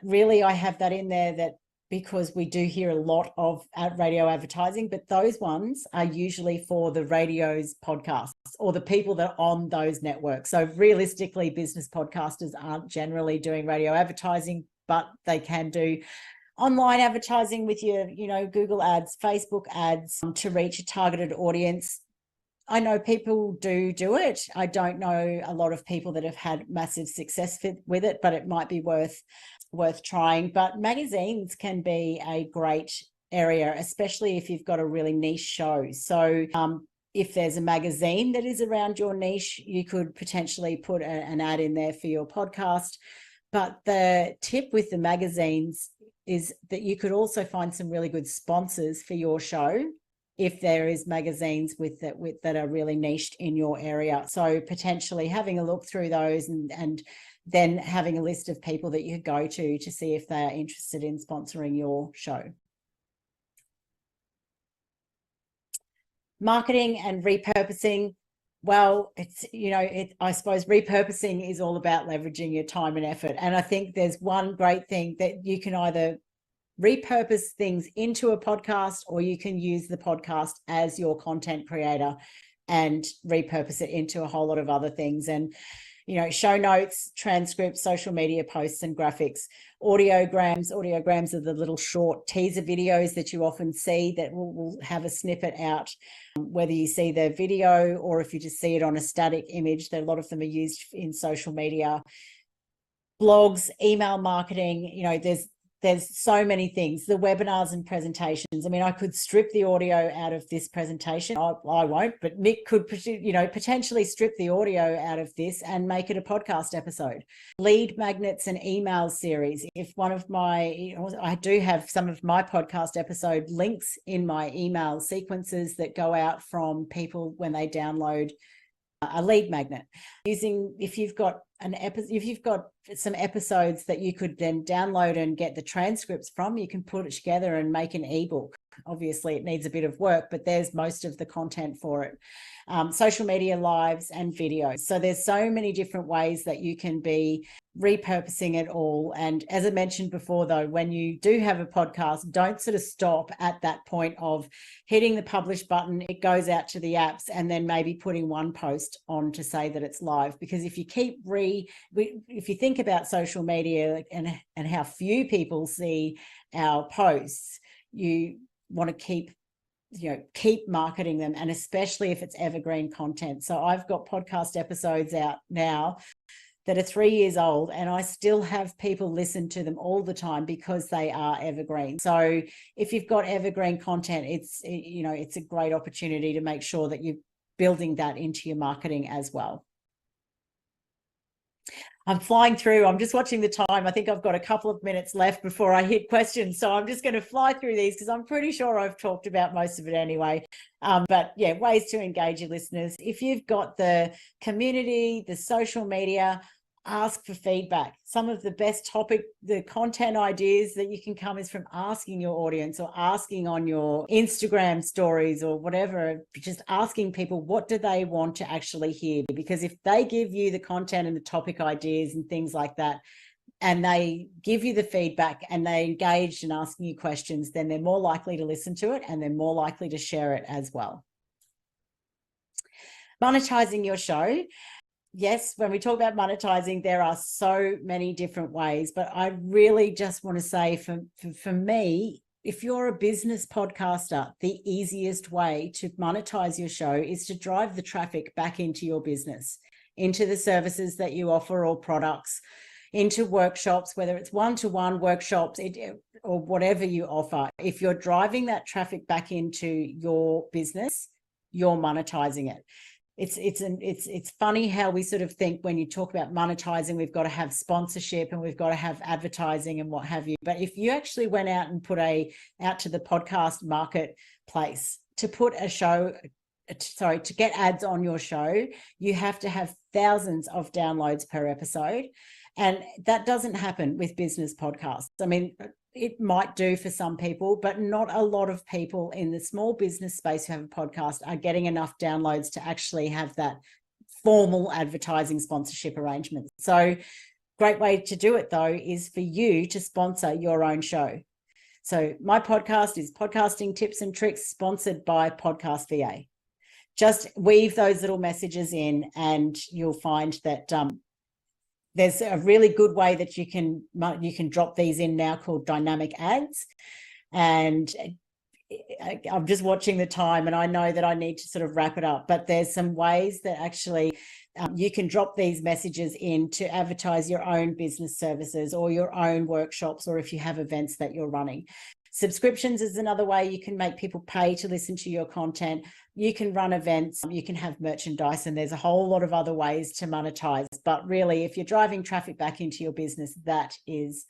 really I have that in there that because we do hear a lot of radio advertising, but those ones are usually for the radio's podcasts or the people that are on those networks. So realistically, business podcasters aren't generally doing radio advertising, but they can do online advertising with your, you know, Google ads, Facebook ads to reach a targeted audience. I know people do it. I don't know a lot of people that have had massive success with it, but it might be worth trying. But magazines can be a great area, especially if you've got a really niche show. So if there's a magazine that is around your niche, you could potentially put an ad in there for your podcast. But the tip with the magazines is that you could also find some really good sponsors for your show if there is magazines that are really niched in your area. So potentially having a look through those and then having a list of people that you go to see if they are interested in sponsoring your show. Marketing and repurposing. Well, it's, you know, I suppose repurposing is all about leveraging your time and effort. And I think there's one great thing that you can either repurpose things into a podcast, or you can use the podcast as your content creator and repurpose it into a whole lot of other things. And show notes, transcripts, social media posts and graphics, audiograms. Audiograms are the little short teaser videos that you often see that will have a snippet out, whether you see the video or if you just see it on a static image. A lot of them are used in social media, blogs, email marketing. There's so many things, the webinars and presentations. I mean, I could strip the audio out of this presentation. I won't, but Mick could, potentially strip the audio out of this and make it a podcast episode. Lead magnets and email series. If one of my, I do have some of my podcast episode links in my email sequences that go out from people when they download a lead magnet. If you've got some episodes that you could then download and get the transcripts from, you can put it together and make an ebook. Obviously it needs a bit of work, but there's most of the content for it. Social media lives and videos. So there's so many different ways that you can be repurposing it all. And as I mentioned before, though, when you do have a podcast, don't sort of stop at that point of hitting the publish button. It goes out to the apps and then maybe putting one post on to say that it's live. Because if you if you think about social media and how few people see our posts, you want to keep marketing them, and especially if it's evergreen content. So I've got podcast episodes out now that are 3 years old, and I still have people listen to them all the time because they are evergreen. So if you've got evergreen content, it's a great opportunity to make sure that you're building that into your marketing as well. I'm flying through. I'm just watching the time. I think I've got a couple of minutes left before I hit questions. So I'm just going to fly through these because I'm pretty sure I've talked about most of it anyway. But yeah, ways to engage your listeners. If you've got the community, the social media, ask for feedback. Some of the best the content ideas that you can come is from asking your audience or asking on your Instagram stories or whatever, just asking people, what do they want to actually hear? Because if they give you the content and the topic ideas and things like that, and they give you the feedback and they engaged in asking you questions, then they're more likely to listen to it and they're more likely to share it as well. Monetizing your show. Yes, when we talk about monetizing, there are so many different ways, but I really just want to say for me, if you're a business podcaster, the easiest way to monetize your show is to drive the traffic back into your business, into the services that you offer or products, into workshops, whether it's one-to-one workshops or whatever you offer. If you're driving that traffic back into your business, you're monetizing it. It's funny how we sort of think when you talk about monetizing, we've got to have sponsorship and we've got to have advertising and what have you. But if you actually went out and put out to the podcast marketplace to put to get ads on your show, you have to have thousands of downloads per episode. And that doesn't happen with business podcasts. I mean, it might do for some people, but not a lot of people in the small business space who have a podcast are getting enough downloads to actually have that formal advertising sponsorship arrangement. So great way to do it, though, is for you to sponsor your own show. So my podcast is Podcasting Tips and Tricks, sponsored by Podcast VA. Just weave those little messages in and you'll find that there's a really good way that you can drop these in now called dynamic ads. And I'm just watching the time and I know that I need to sort of wrap it up, but there's some ways that actually you can drop these messages in to advertise your own business services or your own workshops, or if you have events that you're running. Subscriptions is another way you can make people pay to listen to your content. You can run events, you can have merchandise, and there's a whole lot of other ways to monetize. But really, if you're driving traffic back into your business, that is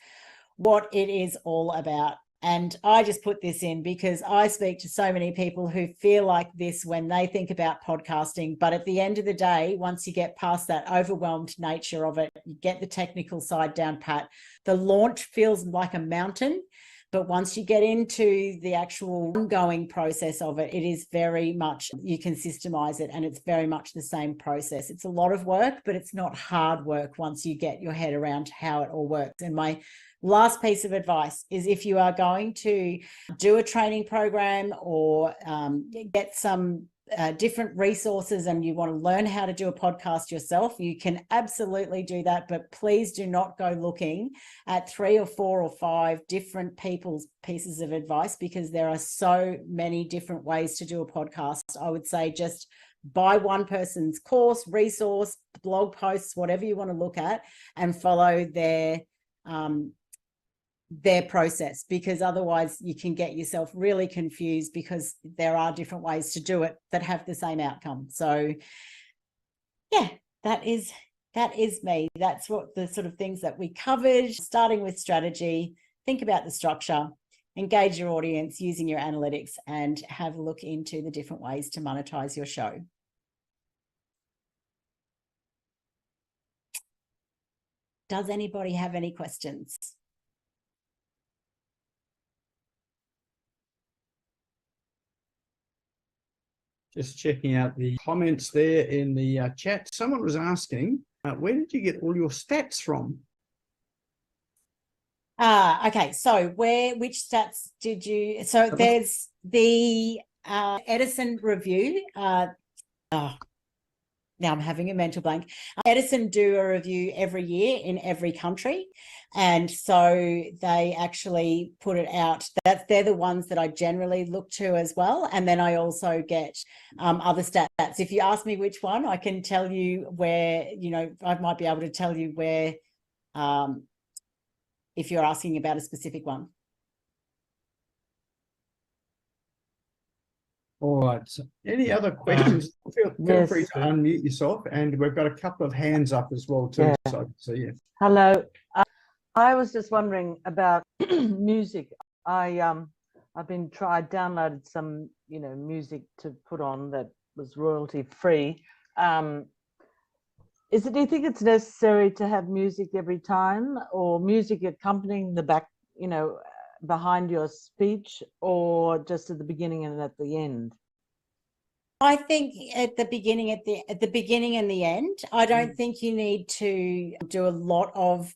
what it is all about. And I just put this in because I speak to so many people who feel like this when they think about podcasting. But at the end of the day, once you get past that overwhelmed nature of it, you get the technical side down pat, the launch feels like a mountain. But once you get into the actual ongoing process of it, it is very much, you can systemize it and it's very much the same process. It's a lot of work, but it's not hard work once you get your head around how it all works. And my last piece of advice is, if you are going to do a training program or get some different resources and you want to learn how to do a podcast yourself, you can absolutely do that. But please do not go looking at 3 or 4 or 5 different people's pieces of advice, because there are so many different ways to do a podcast. I would say just buy one person's course, resource, blog posts, whatever you want to look at, and follow their process, because otherwise you can get yourself really confused, because there are different ways to do it that have the same outcome. So yeah, that is me. That's what the sort of things that we covered, starting with strategy, think about the structure, engage your audience using your analytics, and have a look into the different ways to monetize your show. Does anybody have any questions? Just checking out the comments there in the chat. Someone was asking, where did you get all your stats from? Okay. So which stats did you, so there's the Edison review. Now I'm having a mental blank. Edison do a review every year in every country. And so they actually put it out. They're the ones that I generally look to as well. And then I also get other stats. If you ask me which one, I can tell you where, I might be able to tell you where, if you're asking about a specific one. All right. So any other questions? Feel free to unmute yourself, and we've got a couple of hands up as well too. Yeah. So yeah. Hello. I was just wondering about music. I downloaded some music to put on that was royalty free. Do you think it's necessary to have music every time, or music accompanying the back, behind your speech, or just at the beginning and at the end? I think at the beginning, at the beginning and the end. I don't think you need to do a lot of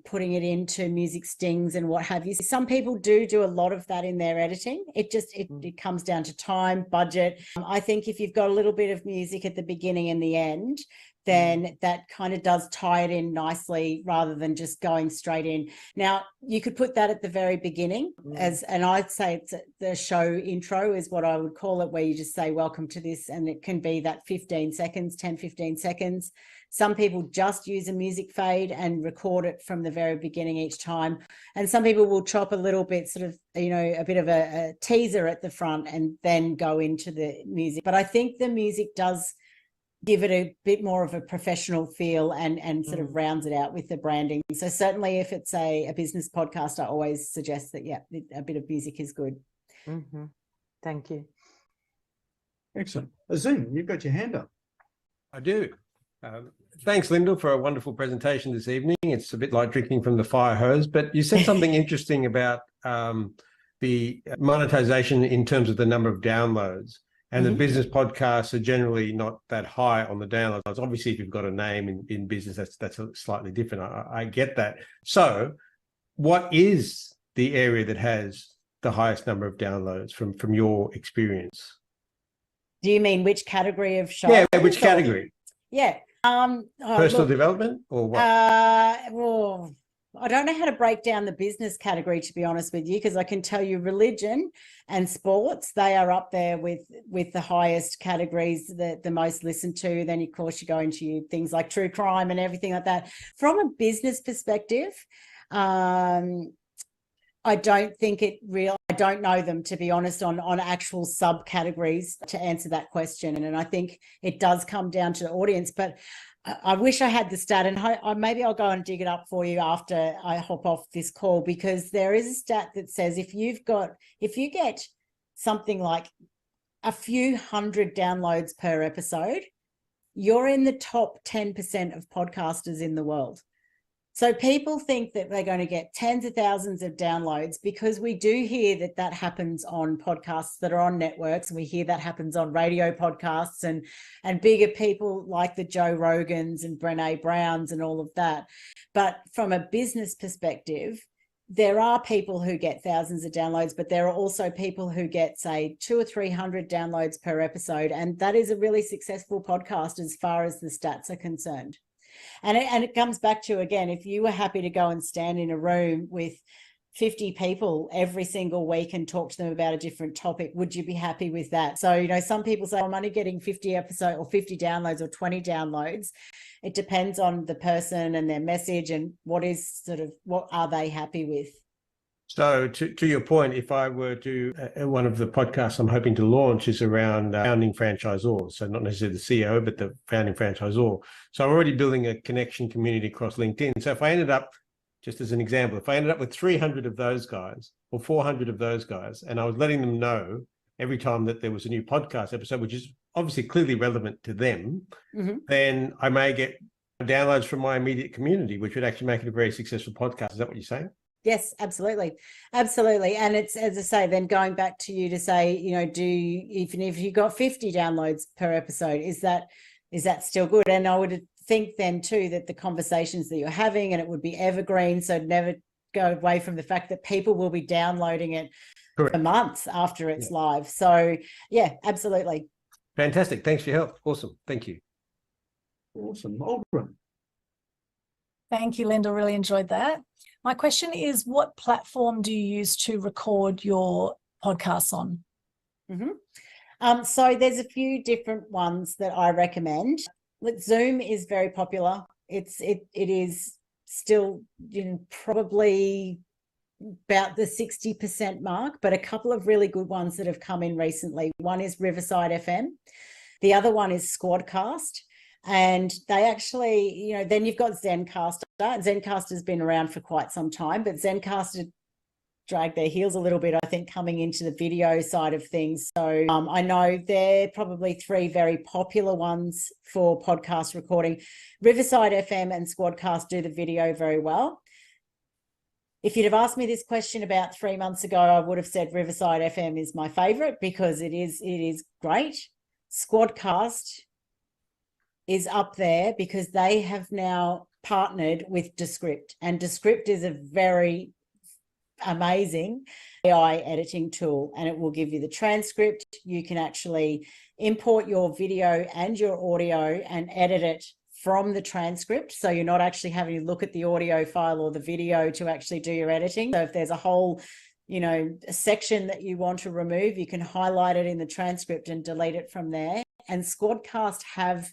putting it into music stings and what have you. Some people do a lot of that in their editing. It comes down to time, budget. I think if you've got a little bit of music at the beginning and the end, then that kind of does tie it in nicely, rather than just going straight in. Now, you could put that at the very beginning, and I'd say it's the show intro is what I would call it, where you just say, welcome to this, and it can be that 15 seconds. Some people just use a music fade and record it from the very beginning each time. And some people will chop a little bit, sort of, a bit of a teaser at the front and then go into the music. But I think the music does give it a bit more of a professional feel and sort of rounds it out with the branding. So certainly if it's a business podcast, I always suggest that, yeah, a bit of music is good. Thank you. Excellent. Azim, you've got your hand up. I do. Thanks, Lyndal, for a wonderful presentation this evening. It's a bit like drinking from the fire hose, but you said something interesting about the monetization in terms of the number of downloads. And the business podcasts are generally not that high on the downloads. Obviously, if you've got a name in business, that's slightly different. I get that. So what is the area that has the highest number of downloads from your experience? Do you mean which category of show? Yeah, which category? Yeah. Personal development or what? Well, I don't know how to break down the business category, to be honest with you, because I can tell you religion and sports, they are up there with the highest categories, the most listened to. Then, of course, you go into things like true crime and everything like that. From a business perspective, I don't think I don't know them, to be honest, on actual subcategories to answer that question. And I think it does come down to the audience, but I wish I had the stat, and maybe I'll go and dig it up for you after I hop off this call, because there is a stat that says if you get something like a few hundred downloads per episode, you're in the top 10% of podcasters in the world. So people think that they're going to get tens of thousands of downloads, because we do hear that happens on podcasts that are on networks, and we hear that happens on radio podcasts and bigger people like the Joe Rogans and Brené Browns and all of that. But from a business perspective, there are people who get thousands of downloads, but there are also people who get, say, 200 or 300 downloads per episode. And that is a really successful podcast as far as the stats are concerned. And it comes back to, again, if you were happy to go and stand in a room with 50 people every single week and talk to them about a different topic, would you be happy with that? So, some people say, I'm only getting 50 episodes or 50 downloads or 20 downloads. It depends on the person and their message and what are they happy with. So to your point, if I were to, one of the podcasts I'm hoping to launch is around founding franchisors. So not necessarily the CEO, but the founding franchisor. So I'm already building a connection community across LinkedIn. So if I ended up, just as an example, if I ended up with 300 of those guys or 400 of those guys, and I was letting them know every time that there was a new podcast episode, which is obviously clearly relevant to them, then I may get downloads from my immediate community, which would actually make it a very successful podcast. Is that what you're saying? Yes, absolutely. Absolutely. And it's, as I say, then going back to you to say, even if you got 50 downloads per episode, is that still good? And I would think then too that the conversations that you're having, and it would be evergreen, so never go away from the fact that people will be downloading it for months after it's live. So yeah, absolutely. Fantastic. Thanks for your help. Awesome. Thank you. Awesome. Aldrin. Thank you, Lyndal. Really enjoyed that. My question is, what platform do you use to record your podcasts on? So there's a few different ones that I recommend. Zoom is very popular. It is still probably about the 60% mark, but a couple of really good ones that have come in recently. One is Riverside FM. The other one is Squadcast. And they actually, then you've got Zencastr. Zencastr's been around for quite some time, but Zencastr dragged their heels a little bit, I think, coming into the video side of things. So I know they're probably three very popular ones for podcast recording. Riverside FM and Squadcast do the video very well. If you'd have asked me this question about 3 months ago, I would have said Riverside FM is my favorite because it is great. Squadcast is up there because they have now partnered with Descript, and Descript is a very amazing AI editing tool, and it will give you the transcript. You can actually import your video and your audio and edit it from the transcript, so you're not actually having to look at the audio file or the video to actually do your editing. So if there's a whole a section that you want to remove, you can highlight it in the transcript and delete it from there. And Squadcast have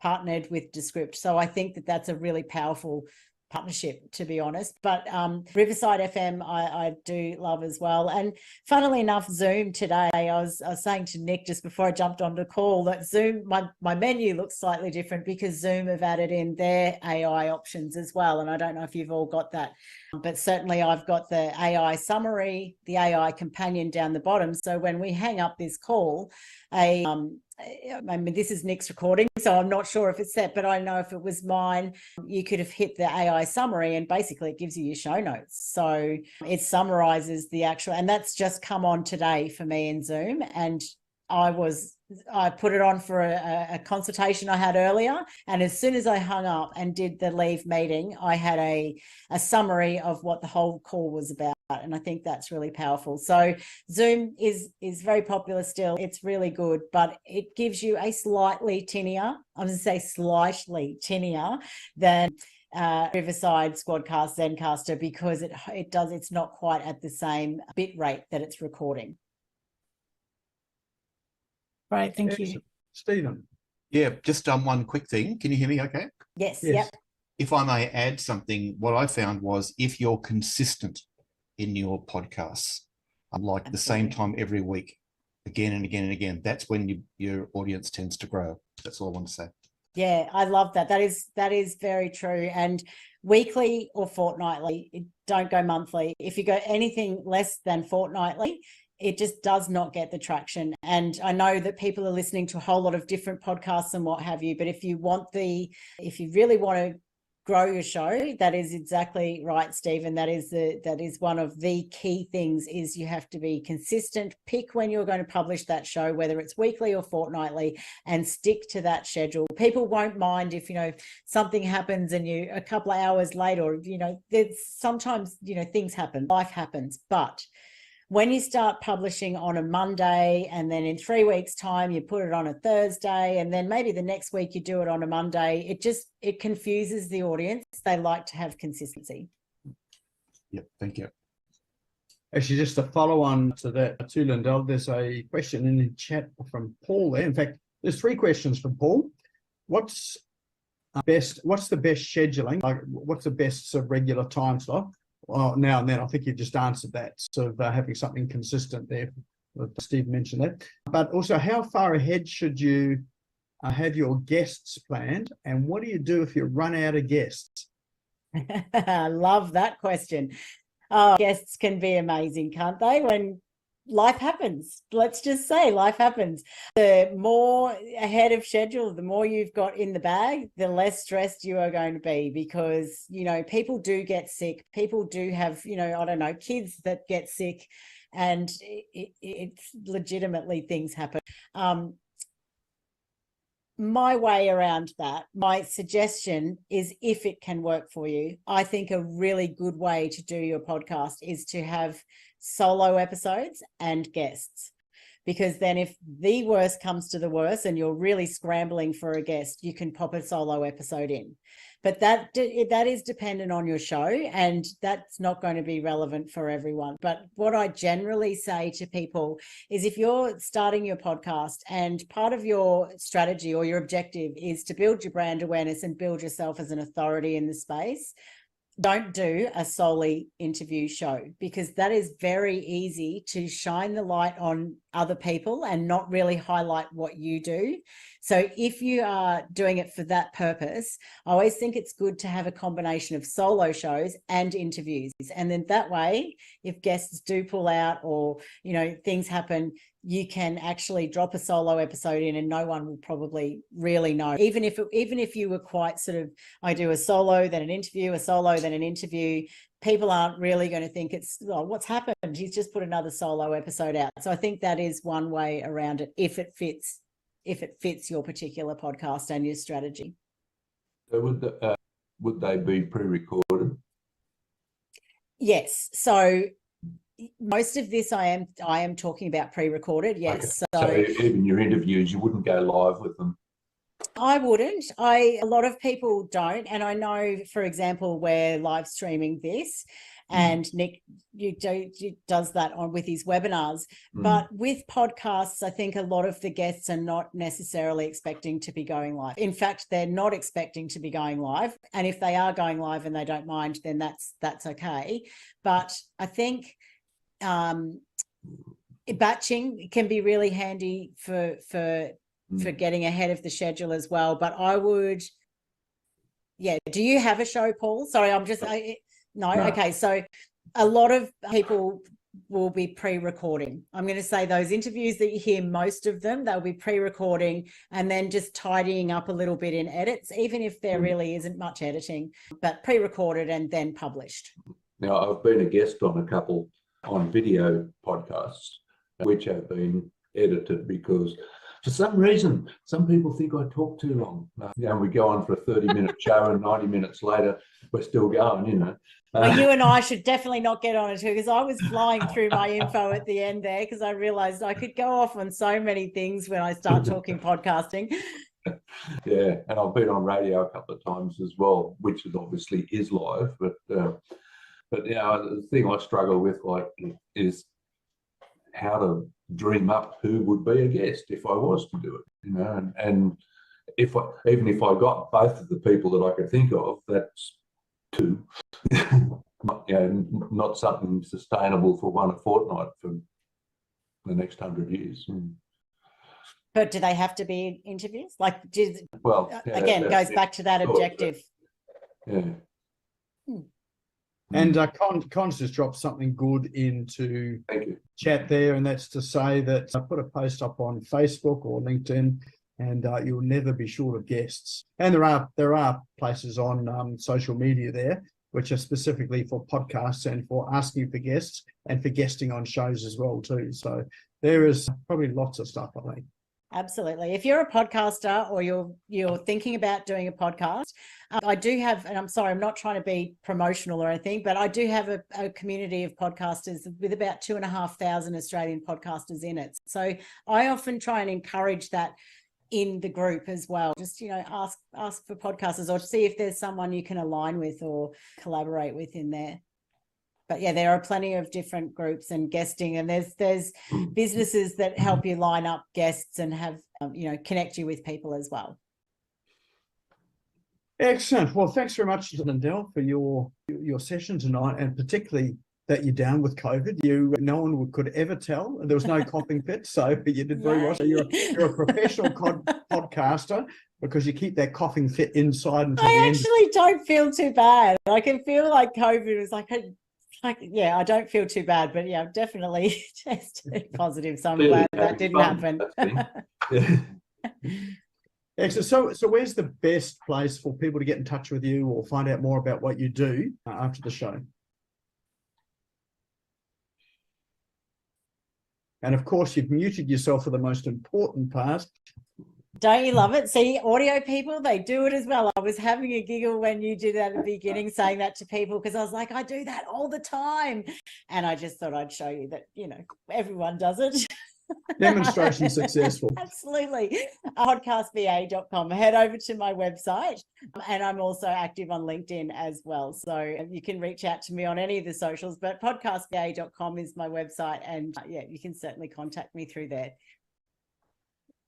partnered with Descript, so I think that that's a really powerful partnership, to be honest. But Riverside FM I do love as well. And funnily enough, Zoom today, I was saying to Nick just before I jumped on the call that Zoom, my menu looks slightly different because Zoom have added in their AI options as well. And I don't know if you've all got that, but certainly I've got the AI summary, the AI companion down the bottom. So when we hang up this call, this is Nick's recording, so I'm not sure if it's set, but I know if it was mine, you could have hit the AI summary and basically it gives you your show notes. So it summarizes the actual, and that's just come on today for me in Zoom. And I put it on for a consultation I had earlier. And as soon as I hung up and did the leave meeting, I had a summary of what the whole call was about. And I think that's really powerful. So Zoom is very popular still. It's really good, but it gives you a slightly tinnier, I'm going to say slightly tinnier than Riverside, Squadcast, Zencastr, because it's not quite at the same bit rate that it's recording. Right, thank you. Stephen. Yeah, just one quick thing. Can you hear me okay? Yes. Yes. Yep. If I may add something, what I found was if you're consistent in your podcasts, like the same time every week, again and again and again, that's when your audience tends to grow. That's all I want to say. Yeah, I love that. That is very true. And weekly or fortnightly, don't go monthly. If you go anything less than fortnightly, it just does not get the traction. And I know that people are listening to a whole lot of different podcasts and what have you, but if you really want to grow your show. That is exactly right, Stephen. That is one of the key things, is you have to be consistent. Pick when you're going to publish that show, whether it's weekly or fortnightly, and stick to that schedule. People won't mind if, something happens and you a couple of hours late, or, there's sometimes, things happen, life happens. But when you start publishing on a Monday, and then in 3 weeks' time you put it on a Thursday, and then maybe the next week you do it on a Monday, it confuses the audience. They like to have consistency. Yep, thank you. Actually, just to follow on to that, too, Lyndal, there's a question in the chat from Paul there. In fact, there's 3 questions from Paul. What's the best scheduling? Like, what's the best sort of regular time slot? Well, now and then, I think you just answered that, sort of having something consistent there. Steve mentioned that. But also, how far ahead should you have your guests planned? And what do you do if you run out of guests? I love that question. Guests can be amazing, can't they? When life happens, let's just say life happens. The more ahead of schedule, the more you've got in the bag, the less stressed you are going to be, because, people do get sick. People do have, kids that get sick, and it's legitimately things happen. My way around that, my suggestion is, if it can work for you, I think a really good way to do your podcast is to have solo episodes and guests. Because then if the worst comes to the worst and you're really scrambling for a guest, you can pop a solo episode in. But that is dependent on your show, and that's not going to be relevant for everyone. But what I generally say to people is, if you're starting your podcast and part of your strategy or your objective is to build your brand awareness and build yourself as an authority in the space, don't do a solely interview show, because that is very easy to shine the light on other people and not really highlight what you do. So if you are doing it for that purpose, I always think it's good to have a combination of solo shows and interviews. And then that way, if guests do pull out or, things happen, you can actually drop a solo episode in and no one will probably really know. Even if you were quite sort of, I do a solo, then an interview, a solo, then an interview, people aren't really going to think it's, what's happened? He's just put another solo episode out. So I think that is one way around it, if it fits your particular podcast and your strategy. So would they be pre-recorded? Yes. So most of this I am talking about pre-recorded. Yes. Okay. So even your interviews, you wouldn't go live with them? I wouldn't. A lot of people don't. And I know, for example, we're live streaming this, and Nick does that with his webinars. But with podcasts, I think a lot of the guests are not necessarily expecting to be going live. In fact, they're not expecting to be going live. And if they are going live and they don't mind, then that's okay. But I think batching can be really handy for getting ahead of the schedule as well. But I would, do you have a show, Paul? Sorry, no. Okay, so a lot of people will be pre-recording. I'm going to say those interviews that you hear, most of them, they'll be pre-recording and then just tidying up a little bit in edits, even if there really isn't much editing, but pre-recorded and then published. Now, I've been a guest on a couple on video podcasts, which have been edited because for some reason, some people think I talk too long. And we go on for a 30-minute show and 90 minutes later, we're still going, Well, you and I should definitely not get on it too, because I was flying through my info at the end there because I realised I could go off on so many things when I start talking podcasting. Yeah, and I've been on radio a couple of times as well, which is obviously is live, but the thing I struggle with is how to dream up who would be a guest if I was to do it, and even if I got both of the people that I could think of, that's two, not something sustainable for one a fortnight for the next 100 years. But do they have to be interviews? Again, goes back to that objective. Yeah. And Con's just dropped something good into chat there, and that's to say that I put a post up on Facebook or LinkedIn and you'll never be short of guests. And there are places on social media there which are specifically for podcasts and for asking for guests and for guesting on shows as well too. So there is probably lots of stuff, I think. Absolutely. If you're a podcaster or you're thinking about doing a podcast, I do have, and I'm sorry, I'm not trying to be promotional or anything, but I do have a community of podcasters with about 2,500 Australian podcasters in it. So I often try and encourage that in the group as well. Just, ask for podcasters or see if there's someone you can align with or collaborate with in there. But yeah, there are plenty of different groups and guesting, and there's businesses that help you line up guests and have connect you with people as well. Excellent. Well, thanks very much, Lyndal, for your session tonight, and particularly that you're down with COVID. No one could ever tell. There was no coughing fit, so you did very well. So you're a professional podcaster because you keep that coughing fit inside until the end. I actually don't feel too bad. I can feel like COVID was like I don't feel too bad, but yeah, I've definitely tested positive. So I'm glad that didn't happen. Excellent. So where's the best place for people to get in touch with you or find out more about what you do after the show? And of course, you've muted yourself for the most important part. Don't you love it? See, audio people, they do it as well. I was having a giggle when you did that at the beginning, saying that to people, because I was like, I do that all the time. And I just thought I'd show you that, everyone does it. Demonstration successful. Absolutely. Podcastva.com. Head over to my website, and I'm also active on LinkedIn as well. So you can reach out to me on any of the socials, but podcastva.com is my website, and you can certainly contact me through there.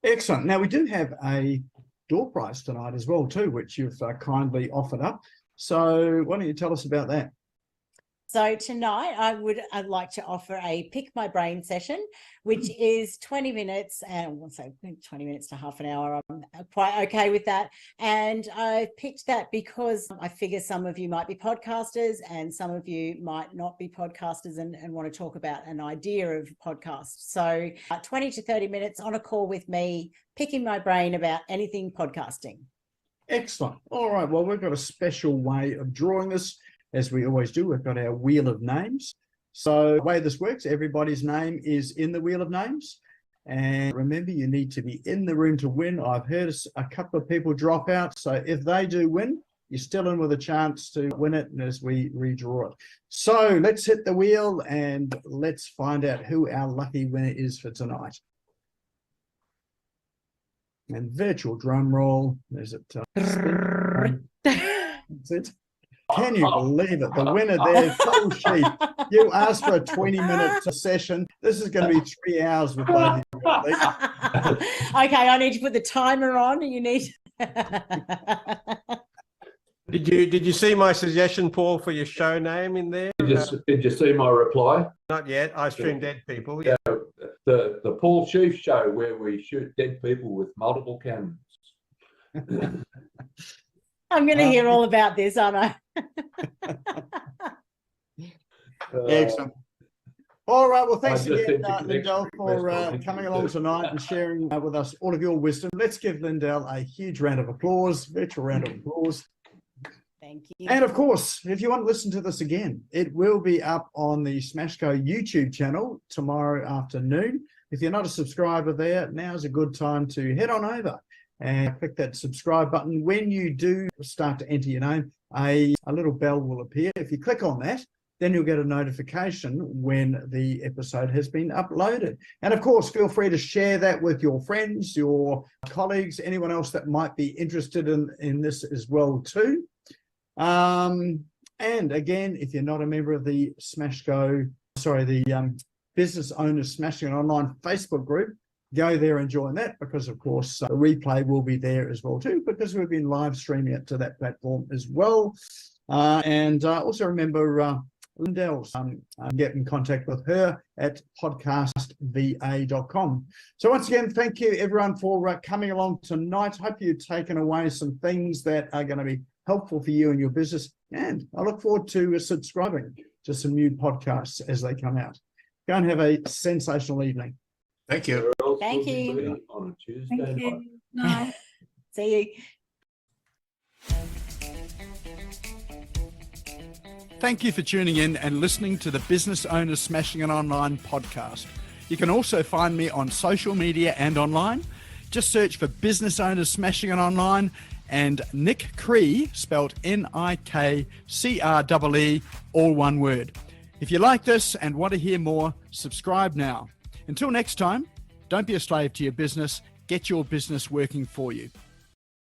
Excellent. Now, we do have a door prize tonight as well too, which you've kindly offered up. So why don't you tell us about that? So tonight I'd like to offer a Pick My Brain session, which is 20 minutes, and we'll say 20 minutes to half an hour. I'm quite okay with that. And I picked that because I figure some of you might be podcasters and some of you might not be podcasters and want to talk about an idea of podcast. So 20 to 30 minutes on a call with me, picking my brain about anything podcasting. Excellent. All right. Well, we've got a special way of drawing this. As we always do, we've got our wheel of names. So the way this works, everybody's name is in the wheel of names. And remember, you need to be in the room to win. I've heard a couple of people drop out. So if they do win, you're still in with a chance to win it as we redraw it. So let's hit the wheel and let's find out who our lucky winner is for tonight. And virtual drum roll. There's it. That's it. Can you believe it? The winner there, full sheet. You asked for a 20-minute session. This is going to be 3 hours with both of you. Okay, I need to put the timer on. You need. Did you see my suggestion, Paul, for your show name in there? Did you see my reply? Not yet. I stream dead people. Yeah, the Paul Sheaf show where we shoot dead people with multiple cannons. I'm going to hear all about this, aren't I? Excellent. All right. Well, thanks again, Lyndal, for coming along tonight and sharing with us all of your wisdom. Let's give Lyndal a huge round of applause, virtual round of applause. Thank you. And of course, if you want to listen to this again, it will be up on the Smashco YouTube channel tomorrow afternoon. If you're not a subscriber there, now's a good time to head on over and click that subscribe button. When you do start to enter your name, a little bell will appear. If you click on that, then you'll get a notification when the episode has been uploaded. And of course, feel free to share that with your friends, your colleagues, anyone else that might be interested in this as well too. And again, if you're not a member of the Business Owners Smashing It Online Facebook group, go there and join that, because of course the replay will be there as well too, because we've been live streaming it to that platform as well. And also remember Lyndal's, get in contact with her at podcastva.com. So once again, thank you everyone for coming along tonight. Hope you've taken away some things that are going to be helpful for you and your business. And I look forward to subscribing to some new podcasts as they come out. Go and have a sensational evening. Thank you. Thank you. On a Tuesday night. No. See you. Thank you for tuning in and listening to the Business Owners Smashing It Online podcast. You can also find me on social media and online. Just search for Business Owners Smashing It Online and Nick Cree, spelled Nikcree, all one word. If you like this and want to hear more, subscribe now. Until next time, don't be a slave to your business. Get your business working for you.